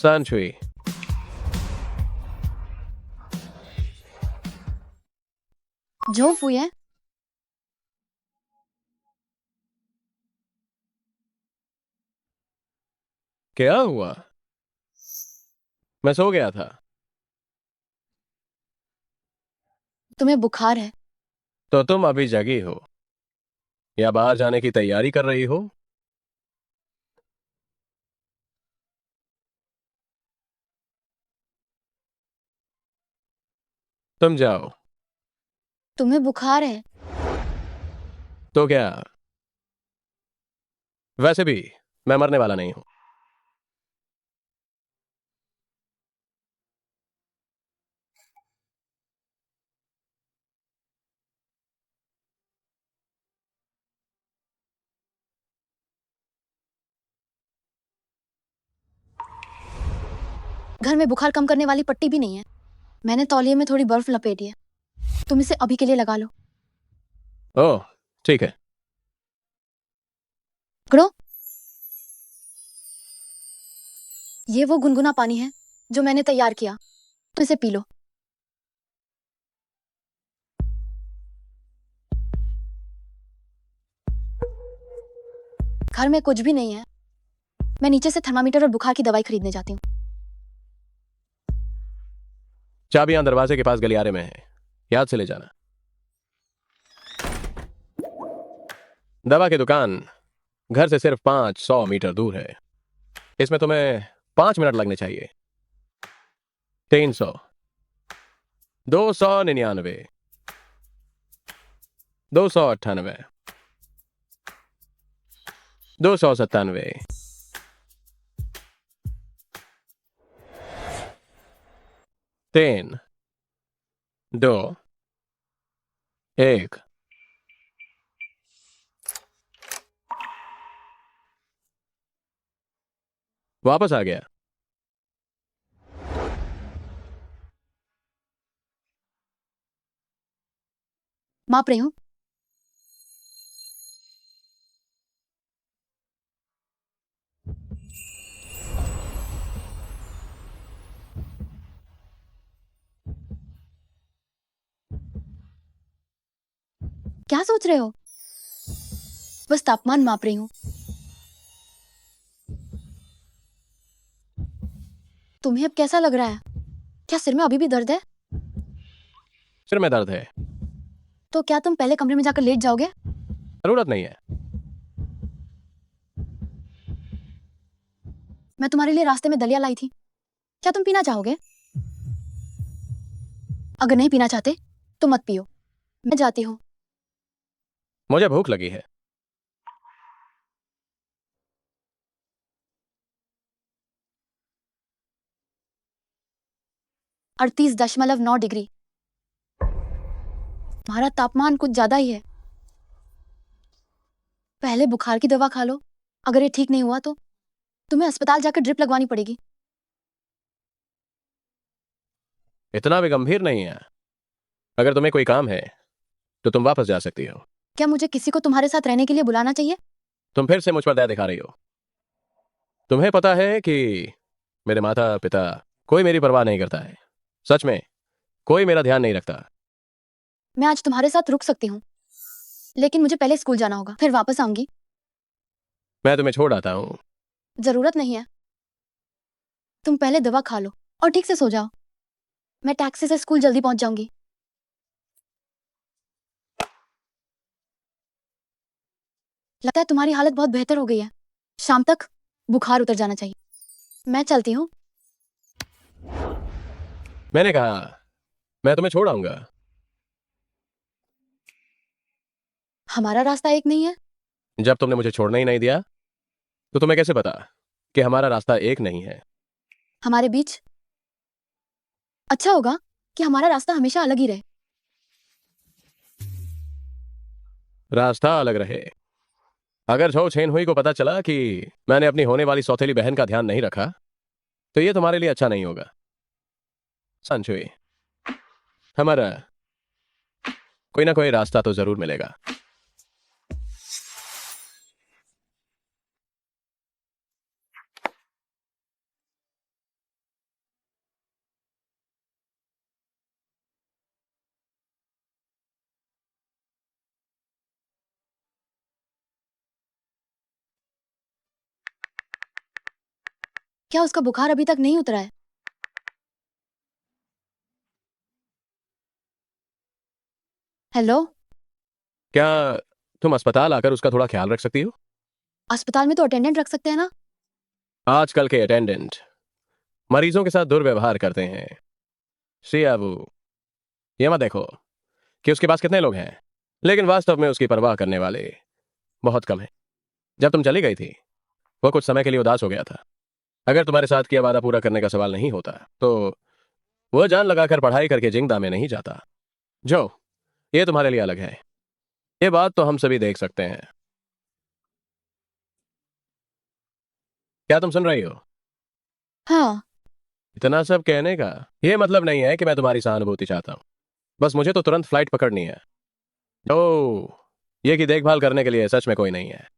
सांशुई, झोफ हुई है। क्या हुआ? मैं सो गया था। तुम्हें बुखार है। तो तुम अभी जगी हो या बाहर जाने की तैयारी कर रही हो? तुम जाओ। तुम्हें बुखार है। तो क्या? वैसे भी मैं मरने वाला नहीं हूं। घर में बुखार कम करने वाली पट्टी भी नहीं है। मैंने तौलिए में थोड़ी बर्फ लपेटी है, तुम इसे अभी के लिए लगा लो। ओह, ठीक है। पकड़ो। ये वो गुनगुना पानी है जो मैंने तैयार किया, तो इसे पी लो। घर में कुछ भी नहीं है। मैं नीचे से थर्मामीटर और बुखार की दवाई खरीदने जाती हूँ। चाबियां दरवाजे के पास गलियारे में है, याद से ले जाना। दवा की दुकान घर से सिर्फ 500 मीटर दूर है। इसमें तुम्हें 5 मिनट लगने चाहिए। 300, 299, 298, 297, 3 2 1। वापस आ गया। माप रही हूँ। क्या सोच रहे हो? बस तापमान माप रही हूँ। तुम्हें अब कैसा लग रहा है? क्या सिर में अभी भी दर्द है? सिर में दर्द है। तो क्या तुम पहले कमरे में जाकर लेट जाओगे? जरूरत नहीं है। मैं तुम्हारे लिए रास्ते में दलिया लाई थी। क्या तुम पीना चाहोगे? अगर नहीं पीना चाहते तो मत पियो। मैं जाती हूँ। मुझे भूख लगी है। अड़तीस 38.9 डिग्री। तुम्हारा तापमान कुछ ज्यादा ही है। पहले बुखार की दवा खा लो। अगर ये ठीक नहीं हुआ तो तुम्हें अस्पताल जाकर ड्रिप लगवानी पड़ेगी। इतना भी गंभीर नहीं है। अगर तुम्हें कोई काम है तो तुम वापस जा सकती हो। क्या मुझे किसी को तुम्हारे साथ रहने के लिए बुलाना चाहिए? तुम फिर से मुझ पर दया दिखा रही हो। तुम्हें पता है कि मेरे माता पिता कोई मेरी परवाह नहीं करता है। सच में कोई मेरा ध्यान नहीं रखता। मैं आज तुम्हारे साथ रुक सकती हूँ, लेकिन मुझे पहले स्कूल जाना होगा, फिर वापस आऊंगी। मैं तुम्हें छोड़ आता हूँ। जरूरत नहीं है। तुम पहले दवा खा लो और ठीक से सो जाओ। मैं टैक्सी से स्कूल जल्दी पहुंच जाऊंगी। लगता है तुम्हारी हालत बहुत बेहतर हो गई है। शाम तक बुखार उतर जाना चाहिए। मैं चलती हूँ। मैंने कहा मैं तुम्हें छोड़ आऊंगा। हमारा रास्ता एक नहीं है। जब तुमने मुझे छोड़ने ही नहीं दिया तो तुम्हें कैसे पता कि हमारा रास्ता एक नहीं है? हमारे बीच अच्छा होगा कि हमारा रास्ता हमेशा अलग ही रहे। रास्ता अलग रहे। अगर झो छेन हुई को पता चला कि मैंने अपनी होने वाली सौतेली बहन का ध्यान नहीं रखा तो ये तुम्हारे लिए अच्छा नहीं होगा। संचुई, हमारा कोई ना कोई रास्ता तो जरूर मिलेगा। क्या उसका बुखार अभी तक नहीं उतरा है? हेलो, क्या तुम अस्पताल आकर उसका थोड़ा ख्याल रख सकती हो? अस्पताल में तो अटेंडेंट रख सकते हैं ना? आजकल के अटेंडेंट मरीजों के साथ दुर्व्यवहार करते हैं। शियाबू, ये मत देखो कि उसके पास कितने लोग हैं, लेकिन वास्तव में उसकी परवाह करने वाले बहुत कम हैं। जब तुम चली गई थी वो कुछ समय के लिए उदास हो गया था। अगर तुम्हारे साथ किया वादा पूरा करने का सवाल नहीं होता तो वो जान लगाकर पढ़ाई करके जिंदा में नहीं जाता। जो ये तुम्हारे लिए अलग है, ये बात तो हम सभी देख सकते हैं। क्या तुम सुन रही हो? हाँ। इतना सब कहने का ये मतलब नहीं है कि मैं तुम्हारी सहानुभूति चाहता हूं। बस मुझे तो तुरंत फ्लाइट पकड़नी है। ओ, ये की देखभाल करने के लिए सच में कोई नहीं है।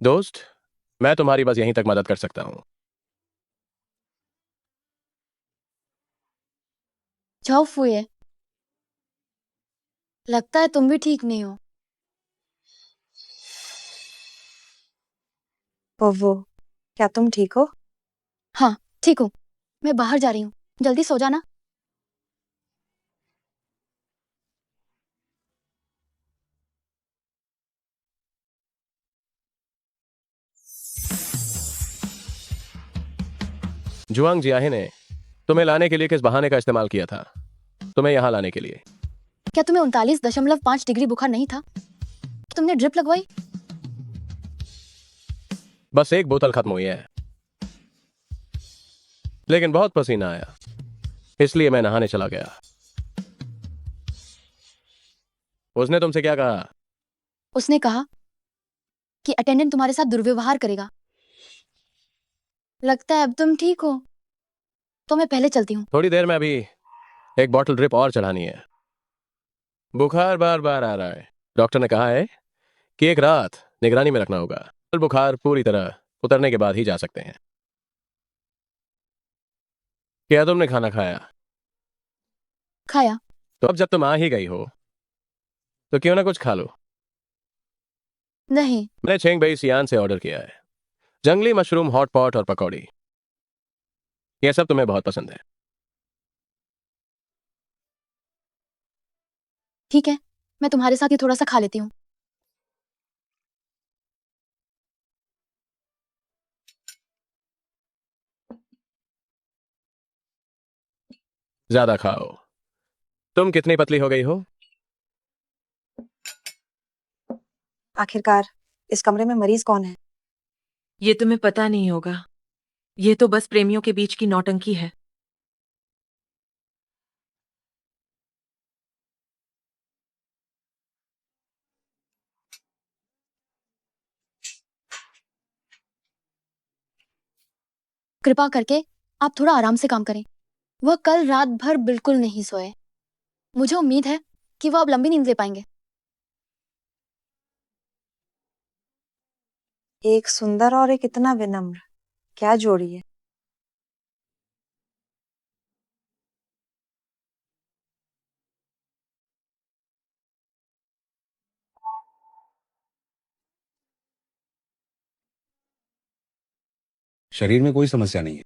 दोस्त, मैं तुम्हारी बस यहीं तक मदद कर सकता हूं। जाओ फुए, लगता है तुम भी ठीक नहीं हो। वो क्या तुम ठीक हो? हाँ, ठीक हूँ। मैं बाहर जा रही हूँ, जल्दी सो जाना। जुआंग जियाहे ने तुम्हें लाने के लिए किस बहाने का इस्तेमाल किया था? तुम्हें यहां लाने के लिए। क्या तुम्हें 39.5 डिग्री बुखार नहीं था? तुमने ड्रिप लगवाई? बस एक बोतल खत्म हुई है, लेकिन बहुत पसीना आया, इसलिए मैं नहाने चला गया। उसने तुमसे क्या कहा? उसने कहा कि अटेंडेंट तुम्हारे साथ दुर्व्यवहार करेगा। लगता है अब तुम ठीक हो, तो मैं पहले चलती हूँ। थोड़ी देर में अभी एक बॉटल ड्रिप और चढ़ानी है। बुखार बार बार आ रहा है। डॉक्टर ने कहा है कि एक रात निगरानी में रखना होगा। कल बुखार पूरी तरह उतरने के बाद ही जा सकते हैं। क्या तुमने खाना खाया? खाया। तो अब जब तुम आ ही गई हो तो क्यों ना कुछ खा लो। नहीं। मैंने छेंग बई सियान से ऑर्डर किया है। जंगली मशरूम हॉट पॉट और पकौड़ी, यह सब तुम्हें बहुत पसंद है। ठीक है, मैं तुम्हारे साथ ही थोड़ा सा खा लेती हूँ। ज्यादा खाओ। तुम कितनी पतली हो गई हो? आखिरकार इस कमरे में मरीज कौन है? ये तुम्हें पता नहीं होगा। ये तो बस प्रेमियों के बीच की नौटंकी है। कृपा करके आप थोड़ा आराम से काम करें। वह कल रात भर बिल्कुल नहीं सोए। मुझे उम्मीद है कि वह अब लंबी नींद ले पाएंगे। एक सुंदर और एक इतना विनम्र, क्या जोड़ी है। शरीर में कोई समस्या नहीं है,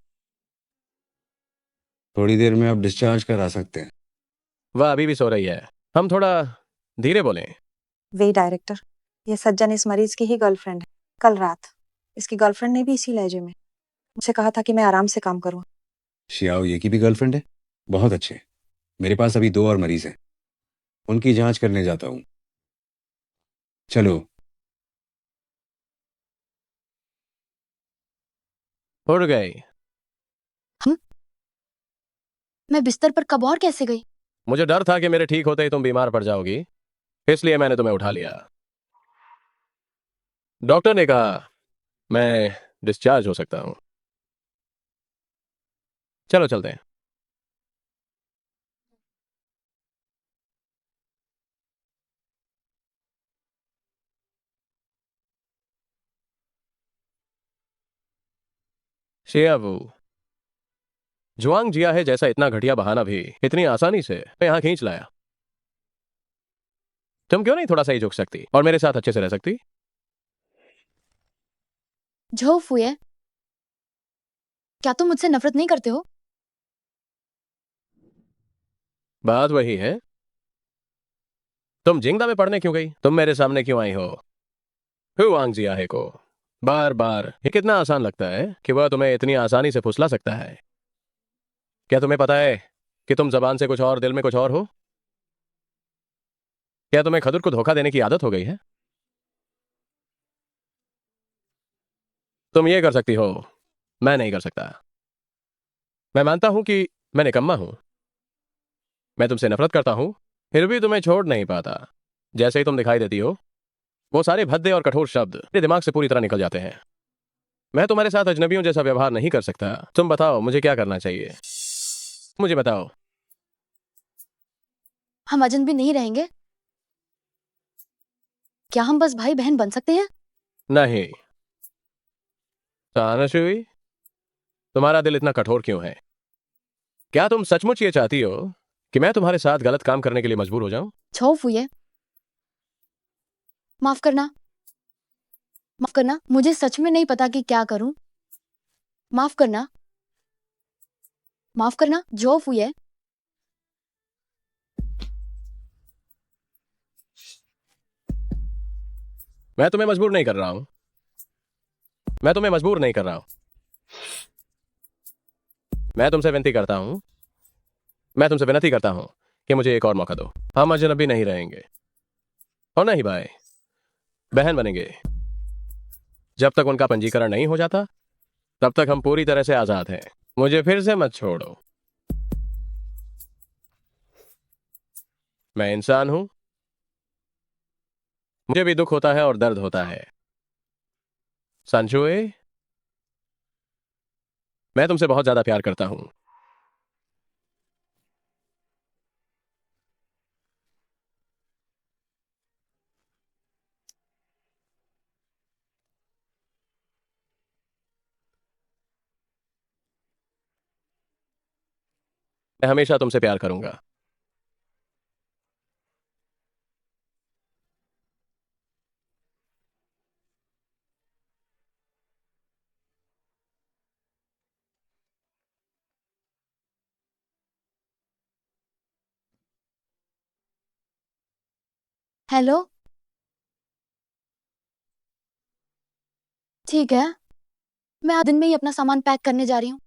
थोड़ी देर में आप डिस्चार्ज करा सकते हैं। वह अभी भी सो रही है। हम थोड़ा धीरे बोलें। वे डायरेक्टर, ये सज्जन इस मरीज की ही गर्लफ्रेंड है। कल रात इसकी गर्लफ्रेंड ने भी इसी लहजे में मुझसे कहा था कि मैं आराम से काम करूं। शियाओ ये की भी गर्लफ्रेंड है? बहुत अच्छे। मेरे पास अभी 2 और मरीज हैं, उनकी जांच करने जाता हूं। चलो। उड़ गई। मैं बिस्तर पर कब और कैसे गई? मुझे डर था कि मेरे ठीक होते ही तुम बीमार पड़ जाओगी, इसलिए मैंने तुम्हें उठा लिया। डॉक्टर ने कहा मैं डिस्चार्ज हो सकता हूं। चलो चलते हैं। शियावू, जुआंग जिया है जैसा इतना घटिया बहाना भी इतनी आसानी से यहां खींच लाया। तुम क्यों नहीं थोड़ा सा ही झुक सकती और मेरे साथ अच्छे से रह सकती? झो फुए, क्या तुम मुझसे नफरत नहीं करते हो? बात वही है। तुम जिंगदा में पढ़ने क्यों गई? तुम मेरे सामने क्यों आई हो? हुआंग जियाहे को बार बार ये कितना आसान लगता है कि वह तुम्हें इतनी आसानी से फुसला सकता है। क्या तुम्हें पता है कि तुम जबान से कुछ और दिल में कुछ और हो? क्या तुम्हें खदुर को धोखा देने की आदत हो गई है? तुम ये कर सकती हो, मैं नहीं कर सकता। मैं मानता हूं कि मैं निकम्मा हूं, मैं तुमसे नफरत करता हूं, फिर भी तुम्हें छोड़ नहीं पाता। जैसे ही तुम दिखाई देती हो, वो सारे भद्दे और कठोर शब्द मेरे दिमाग से पूरी तरह निकल जाते हैं। मैं तुम्हारे साथ अजनबियों जैसा व्यवहार नहीं कर सकता। तुम बताओ मुझे क्या करना चाहिए? मुझे बताओ। हम अजनबी नहीं रहेंगे? क्या हम बस भाई बहन बन सकते हैं? नहीं। तानाशुई, तुम्हारा दिल इतना कठोर क्यों है? क्या तुम सचमुच ये चाहती हो कि मैं तुम्हारे साथ गलत काम करने के लिए मजबूर हो जाऊं? छो फुए, माफ करना। माफ करना, मुझे सच में नहीं पता कि क्या करूं। माफ करना। माफ करना, जो फुए। मैं तुम्हें मजबूर नहीं कर रहा हूं। मैं तुम्हें मजबूर नहीं कर रहा हूं। मैं तुमसे विनती करता हूं, मैं तुमसे विनती करता हूं कि मुझे एक और मौका दो। हम अजनबी नहीं रहेंगे और नहीं भाई, बहन बनेंगे। जब तक उनका पंजीकरण नहीं हो जाता तब तक हम पूरी तरह से आजाद हैं। मुझे फिर से मत छोड़ो। मैं इंसान हूं, मुझे भी दुख होता है और दर्द होता है। संजुए, मैं तुमसे बहुत ज्यादा प्यार करता हूं। मैं हमेशा तुमसे प्यार करूंगा। हेलो। ठीक है, मैं आज दिन में ही अपना सामान पैक करने जा रही हूँ।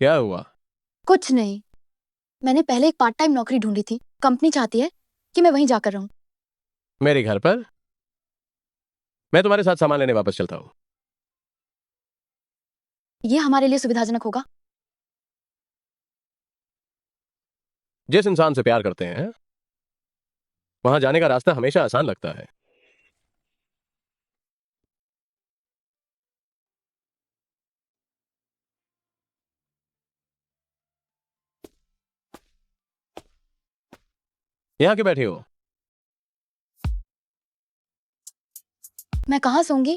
क्या हुआ? कुछ नहीं, मैंने पहले एक पार्ट टाइम नौकरी ढूंढी थी। कंपनी चाहती है कि मैं वहीं जाकर रहूं। मेरे घर पर? मैं तुम्हारे साथ सामान लेने वापस चलता हूं। ये हमारे लिए सुविधाजनक होगा। जिस इंसान से प्यार करते हैं वहां जाने का रास्ता हमेशा आसान लगता है। यहां क्यों बैठी हो? मैं कहाँ सोऊंगी?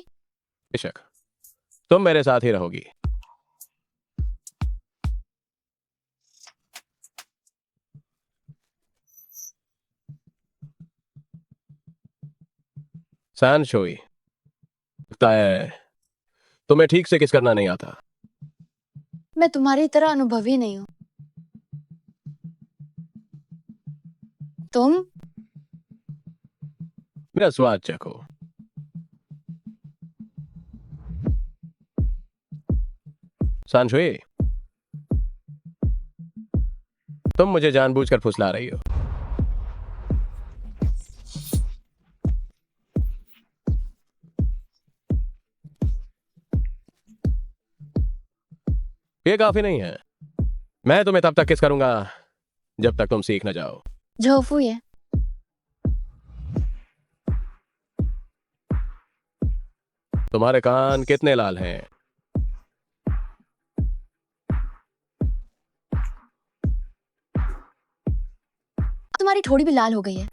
बेशक, तुम मेरे साथ ही रहोगी। सैनशोई, लगता है तुम्हें ठीक से किस करना नहीं आता। मैं तुम्हारी तरह अनुभवी नहीं हूं। तुम मेरा स्वाद चखो। सैनशोई, तुम मुझे जानबूझकर फुसला रही हो। ये काफी नहीं है। मैं तुम्हें तब तक किस करूंगा जब तक तुम सीख न जाओ। झोफू ये। तुम्हारे कान कितने लाल हैं? तुम्हारी थोड़ी भी लाल हो गई है।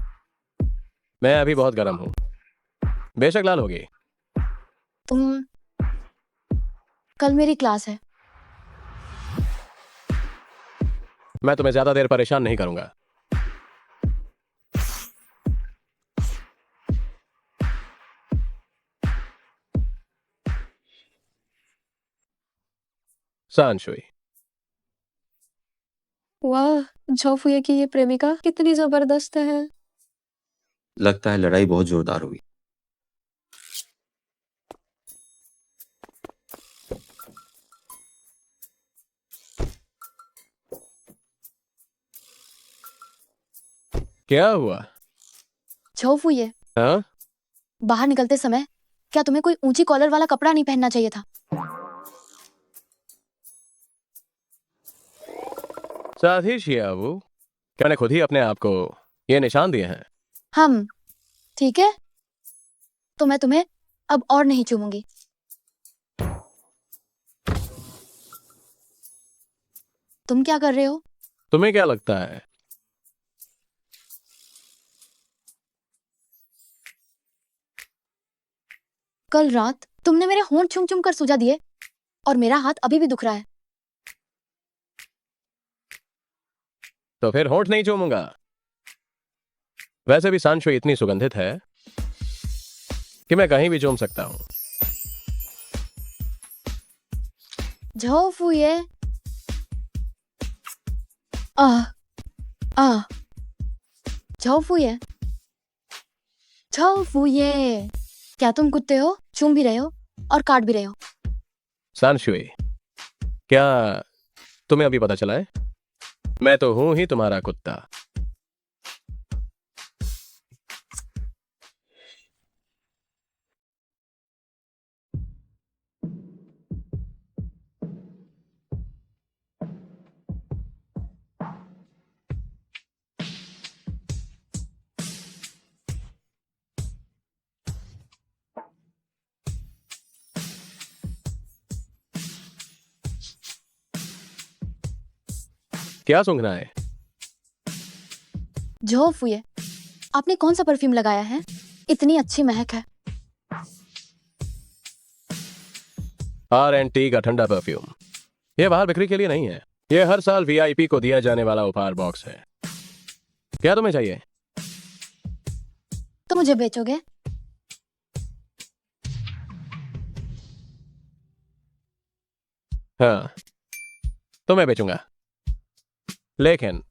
मैं अभी बहुत गर्म हूं। बेशक लाल होगी। तुम कल मेरी क्लास है। मैं तुम्हें ज्यादा देर परेशान नहीं करूंगा। सैनशोई, वाह, झोफुए की ये प्रेमिका कितनी जबरदस्त है। लगता है लड़ाई बहुत जोरदार हुई। क्या हुआ? झोफू ये। हाँ? बाहर निकलते समय क्या तुम्हें कोई ऊंची कॉलर वाला कपड़ा नहीं पहनना चाहिए था? साथी शियावू, क्या मैंने खुद ही अपने आप को ये निशान दिए हैं? हम ठीक है, तो मैं तुम्हें अब और नहीं चूमूंगी। तुम क्या कर रहे हो? तुम्हें क्या लगता है? कल रात तुमने मेरे होंठ चूम चूम कर सुझा दिए और मेरा हाथ अभी भी दुख रहा है। तो फिर होंठ नहीं चूमूंगा। वैसे भी सैनशोई इतनी सुगंधित है कि मैं कहीं भी चूम सकता हूं। झोफू ये। आह आह। झोफू ये। झोफू ये। क्या तुम कुत्ते हो? चूम भी रहे हो और काट भी रहे हो। सैनशोई, क्या तुम्हें अभी पता चला है मैं तो हूं ही तुम्हारा कुत्ता। क्या सूंघना है? झो फुए, आपने कौन सा परफ्यूम लगाया है? इतनी अच्छी महक है। R&T का ठंडा परफ्यूम। ये बाहर बिक्री के लिए नहीं है, ये हर साल VIP को दिया जाने वाला उपहार बॉक्स है। क्या तुम्हें चाहिए? तो मुझे बेचोगे? हाँ, तो मैं बेचूंगा, लेकिन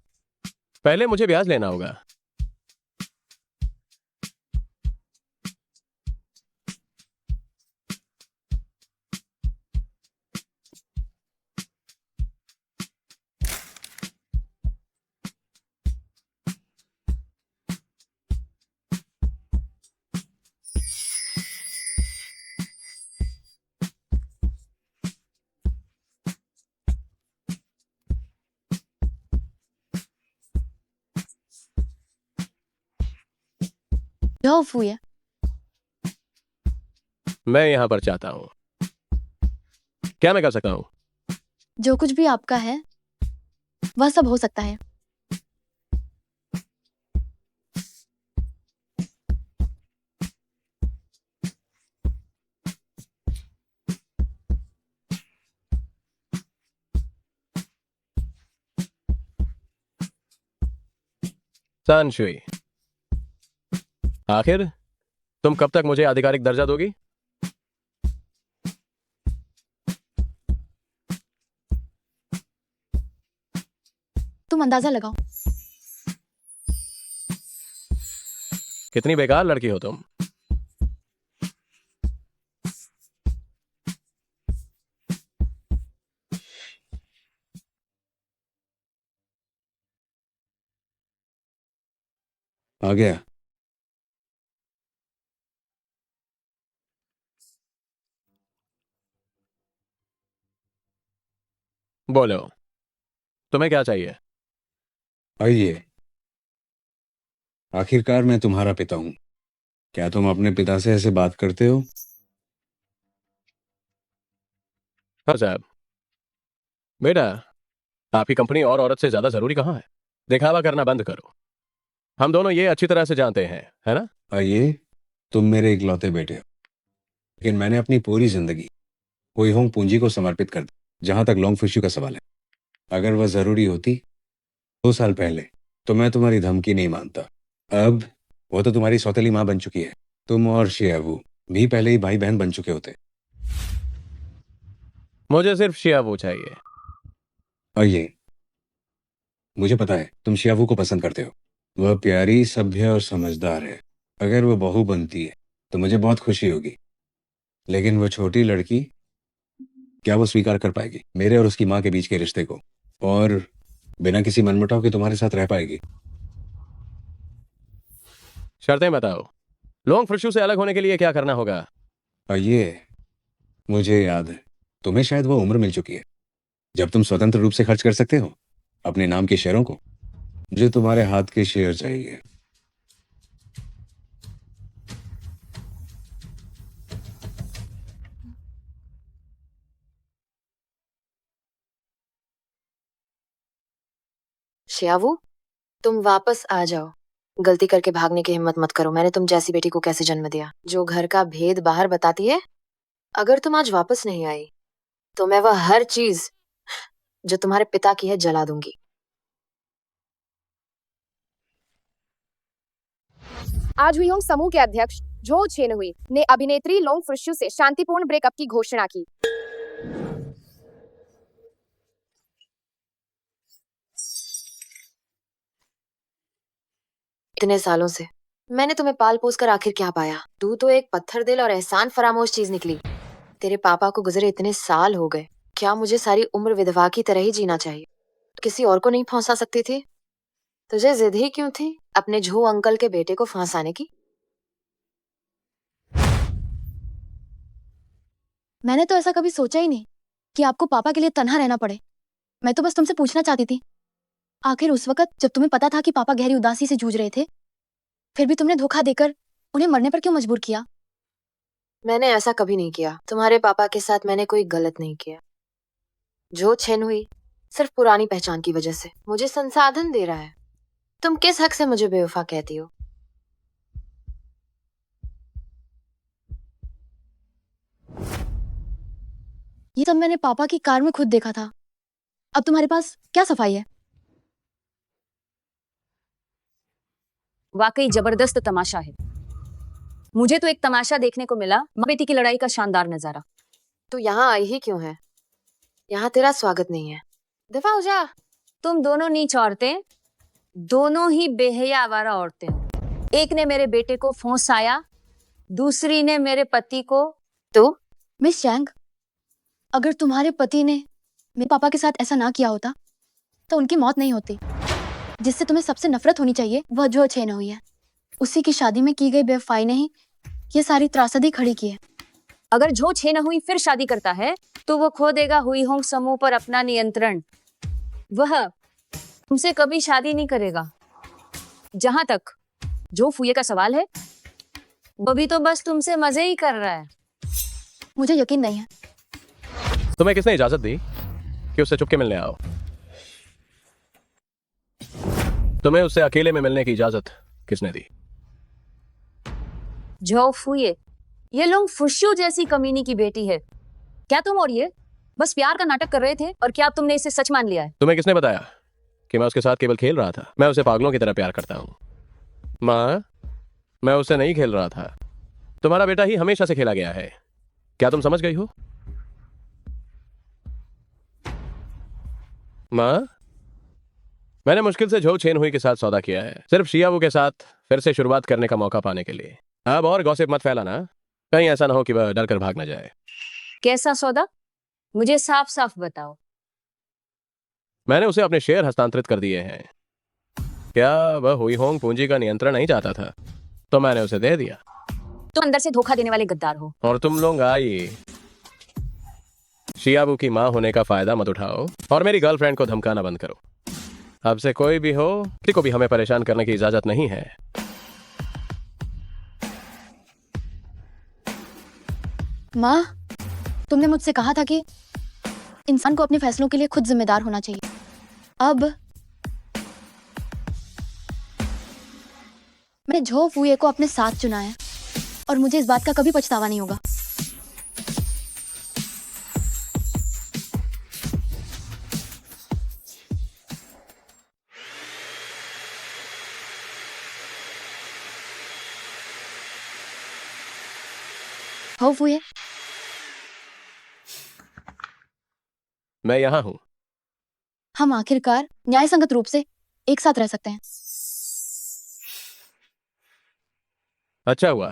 पहले मुझे ब्याज लेना होगा। झो फुए, मैं यहां पर चाहता हूं, क्या मैं कर सकता हूं? जो कुछ भी आपका है वह सब हो सकता है। सानशुई, आखिर तुम कब तक मुझे आधिकारिक दर्जा दोगी? तुम अंदाजा लगाओ। कितनी बेकार लड़की हो तुम। आ गया। बोलो, तुम्हें क्या चाहिए? आइए, आखिरकार मैं तुम्हारा पिता हूं। क्या तुम अपने पिता से ऐसे बात करते हो? हाँ साहब। बेटा, आपकी कंपनी और औरत से ज्यादा जरूरी कहाँ है? दिखावा करना बंद करो। हम दोनों ये अच्छी तरह से जानते हैं, है ना? आइए, तुम मेरे इकलौते बेटे हो, लेकिन मैंने अपनी पूरी जिंदगी हुई होंग पूंजी को समर्पित कर दी। जहां तक लॉन्ग फिशू का सवाल है, अगर वह जरूरी होती 2 साल पहले, तो मैं तुम्हारी धमकी नहीं मानता। अब वो तो तुम्हारी सौतेली माँ बन चुकी है। तुम और शियावू भी पहले ही भाई बहन बन चुके होते। मुझे सिर्फ शियावू चाहिए। आइए, मुझे पता है तुम शियावू को पसंद करते हो। वह प्यारी, सभ्य और समझदार है। अगर वह बहू बनती है तो मुझे बहुत खुशी होगी, लेकिन वह छोटी लड़की, क्या वो स्वीकार कर पाएगी मेरे और उसकी माँ के बीच के रिश्ते को, और बिना किसी मनमुटाव के तुम्हारे साथ रह पाएगी? शर्तें बताओ। लॉन्ग फिशू से अलग होने के लिए क्या करना होगा? आइए, मुझे याद है, तुम्हें शायद वो उम्र मिल चुकी है जब तुम स्वतंत्र रूप से खर्च कर सकते हो अपने नाम के शेयरों को। मुझे तुम्हारे हाथ के शेयर चाहिए। शियावू, तुम वापस आ जाओ। गलती करके भागने की हिम्मत मत करो। मैंने तुम जैसी बेटी को कैसे जन्म दिया, जो घर का भेद बाहर बताती है। अगर तुम आज वापस नहीं आई तो मैं वह हर चीज जो तुम्हारे पिता की है जला दूंगी। आज हुईहोंग समूह के अध्यक्ष जो चेनहुई ने अभिनेत्री लोंग फ्रिशु से शांतिपूर्ण ब्रेकअप की घोषणा की। इतने सालों से मैंने तुम्हें पाल पोस कर आखिर क्या पाया? तू तो एक पत्थर दिल और एहसान फरामोश चीज निकली। तेरे पापा को गुजरे इतने साल हो गए, क्या मुझे सारी उम्र विधवा की तरह ही जीना चाहिए? किसी और को नहीं फंसा सकती थी? तुझे जिद ही क्यों थी अपने झो अंकल के बेटे को फंसाने की? मैंने तो ऐसा कभी सोचा ही नहीं कि आपको पापा के लिए तन्हा रहना पड़े। मैं तो बस तुमसे पूछना चाहती थी, आखिर उस वक्त जब तुम्हें पता था कि पापा गहरी उदासी से जूझ रहे थे, फिर भी तुमने धोखा देकर उन्हें मरने पर क्यों मजबूर किया? मैंने ऐसा कभी नहीं किया। तुम्हारे पापा के साथ मैंने कोई गलत नहीं किया। जो छेन हुई सिर्फ पुरानी पहचान की वजह से मुझे संसाधन दे रहा है। तुम किस हक से मुझे बेवफा कहती हो? ये सब मैंने पापा की कार में खुद देखा था। अब तुम्हारे पास क्या सफाई है? वाकई जबरदस्त तमाशा है। मुझे तो एक तमाशा देखने को मिला, माँ बेटी की लड़ाई का शानदार नजारा। तू यहाँ आई ही क्यों है? यहाँ तेरा स्वागत नहीं है। दफा हो जा। तुम दोनों नीच औरतें, दोनों ही बेहया आवारा औरतें हो। एक ने मेरे बेटे को फंसाया, दूसरी ने मेरे पति को। तो मिस चैंग, अगर तुम्हारे पति ने मेरे पापा के साथ ऐसा ना किया होता तो उनकी मौत नहीं होती। जिससे तुम्हें सबसे नफरत होनी चाहिए वह जो छेन हुई है। उसी की शादी में की गई बेवफाई ने ही ये सारी त्रासदी खड़ी की है। अगर जो छे न हुई फिर शादी करता है तो वो खो देगा हुई होंग समूह पर अपना नियंत्रण। वह तुमसे कभी शादी नहीं करेगा। जहां तक जो फुए का सवाल है, वो भी तो बस तुमसे मजे ही कर रहा है। मुझे यकीन नहीं है। तुम्हें किसने इजाजत दी कि उससे चुपके मिलने आओ? तुम्हें उससे अकेले में मिलने की इजाजत किसने दी? जो फुए, ये लोग फुशू जैसी कमीनी की बेटी है। क्या तुम और ये बस प्यार का नाटक कर रहे थे, और क्या अब तुमने इसे सच मान लिया है? तुम्हें किसने बताया कि मैं उसके साथ केवल खेल रहा था? मैं उसे पागलों की तरह प्यार करता हूँ। माँ, मैं उससे नहीं खेल रहा था। तुम्हारा बेटा ही हमेशा से खेला गया है। क्या तुम समझ गई हो? माँ, मैंने मुश्किल से झो छेन हुई के साथ सौदा किया है, सिर्फ शियावू के साथ फिर से शुरुआत करने का मौका पाने के लिए। अब और गॉसिप मत फैलाना, कहीं ऐसा ना हो कि वह डर कर भाग ना जाए। कैसा सौदा? मुझे साफ साफ बताओ। मैंने उसे अपने शेयर हस्तांतरित कर दिए हैं। क्या वह हुई होंग पूंजी का नियंत्रण नहीं चाहता था, तो मैंने उसे दे दिया। तुम अंदर से धोखा देने वाले गद्दार हो। और तुम लोग आई शियाबू की माँ होने का फायदा मत उठाओ और मेरी गर्लफ्रेंड को धमकाना बंद करो। अब से कोई भी हो, किसी को भी हमें परेशान करने की इजाजत नहीं है। माँ, तुमने मुझसे कहा था कि इंसान को अपने फैसलों के लिए खुद जिम्मेदार होना चाहिए। अब मैंने झो फुए को अपने साथ चुना है और मुझे इस बात का कभी पछतावा नहीं होगा। हो फुए, मैं यहां हूं। हम आखिरकार न्यायसंगत रूप से एक साथ रह सकते हैं। अच्छा हुआ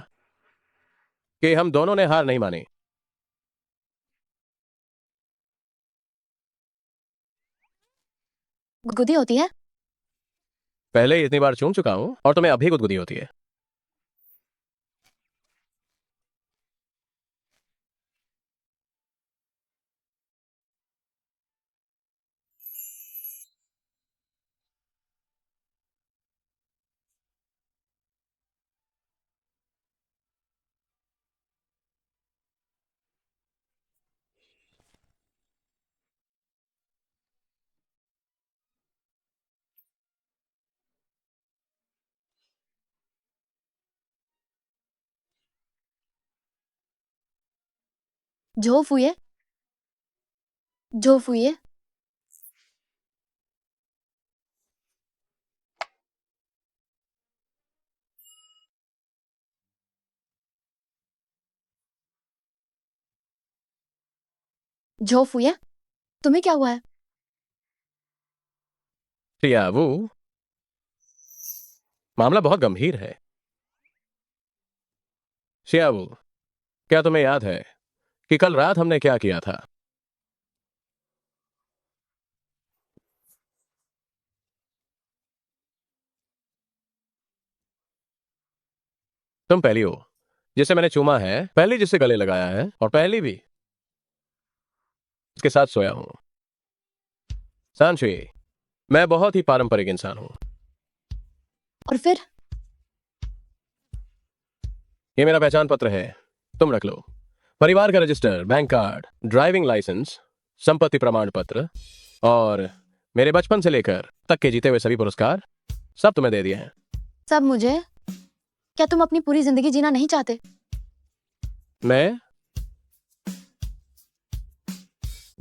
कि हम दोनों ने हार नहीं मानी। गुदगुदी होती है? पहले ही इतनी बार चूम चुका हूं और तुम्हें अभी गुदगुदी होती है। झो फुए, झो फुए, झो फुए, तुम्हें क्या हुआ है? शियावू, मामला बहुत गंभीर है। शियावू, क्या तुम्हें याद है कि कल रात हमने क्या किया था? तुम पहली हो जिसे मैंने चूमा है, पहली जिसे गले लगाया है, और पहली भी इसके साथ सोया हूं। सांशवी, मैं बहुत ही पारंपरिक इंसान हूं। और फिर ये मेरा पहचान पत्र है, तुम रख लो। परिवार का register, bank card, driving licence, संपत्ति प्रमाण पत्र और मेरे बचपन से लेकर तक के जीते हुए सभी पुरस्कार सब तुम्हें दे दिए हैं। सब मुझे? क्या तुम अपनी पूरी जिंदगी जीना नहीं चाहते? मैं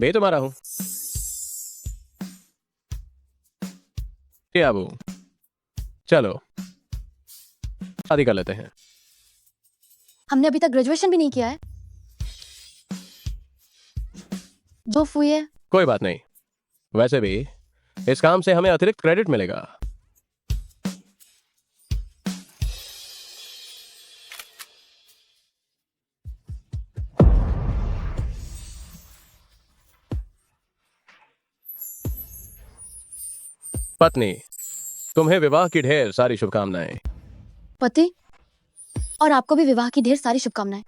बेतुमारा हूं। शियाबू, चलो शादी कर लेते हैं। हमने अभी तक ग्रेजुएशन भी नहीं किया है। जो फुए कोई बात नहीं, वैसे भी इस काम से हमें अतिरिक्त क्रेडिट मिलेगा। पत्नी, तुम्हें विवाह की ढेर सारी शुभकामनाएं। पति, और आपको भी विवाह की ढेर सारी शुभकामनाएं।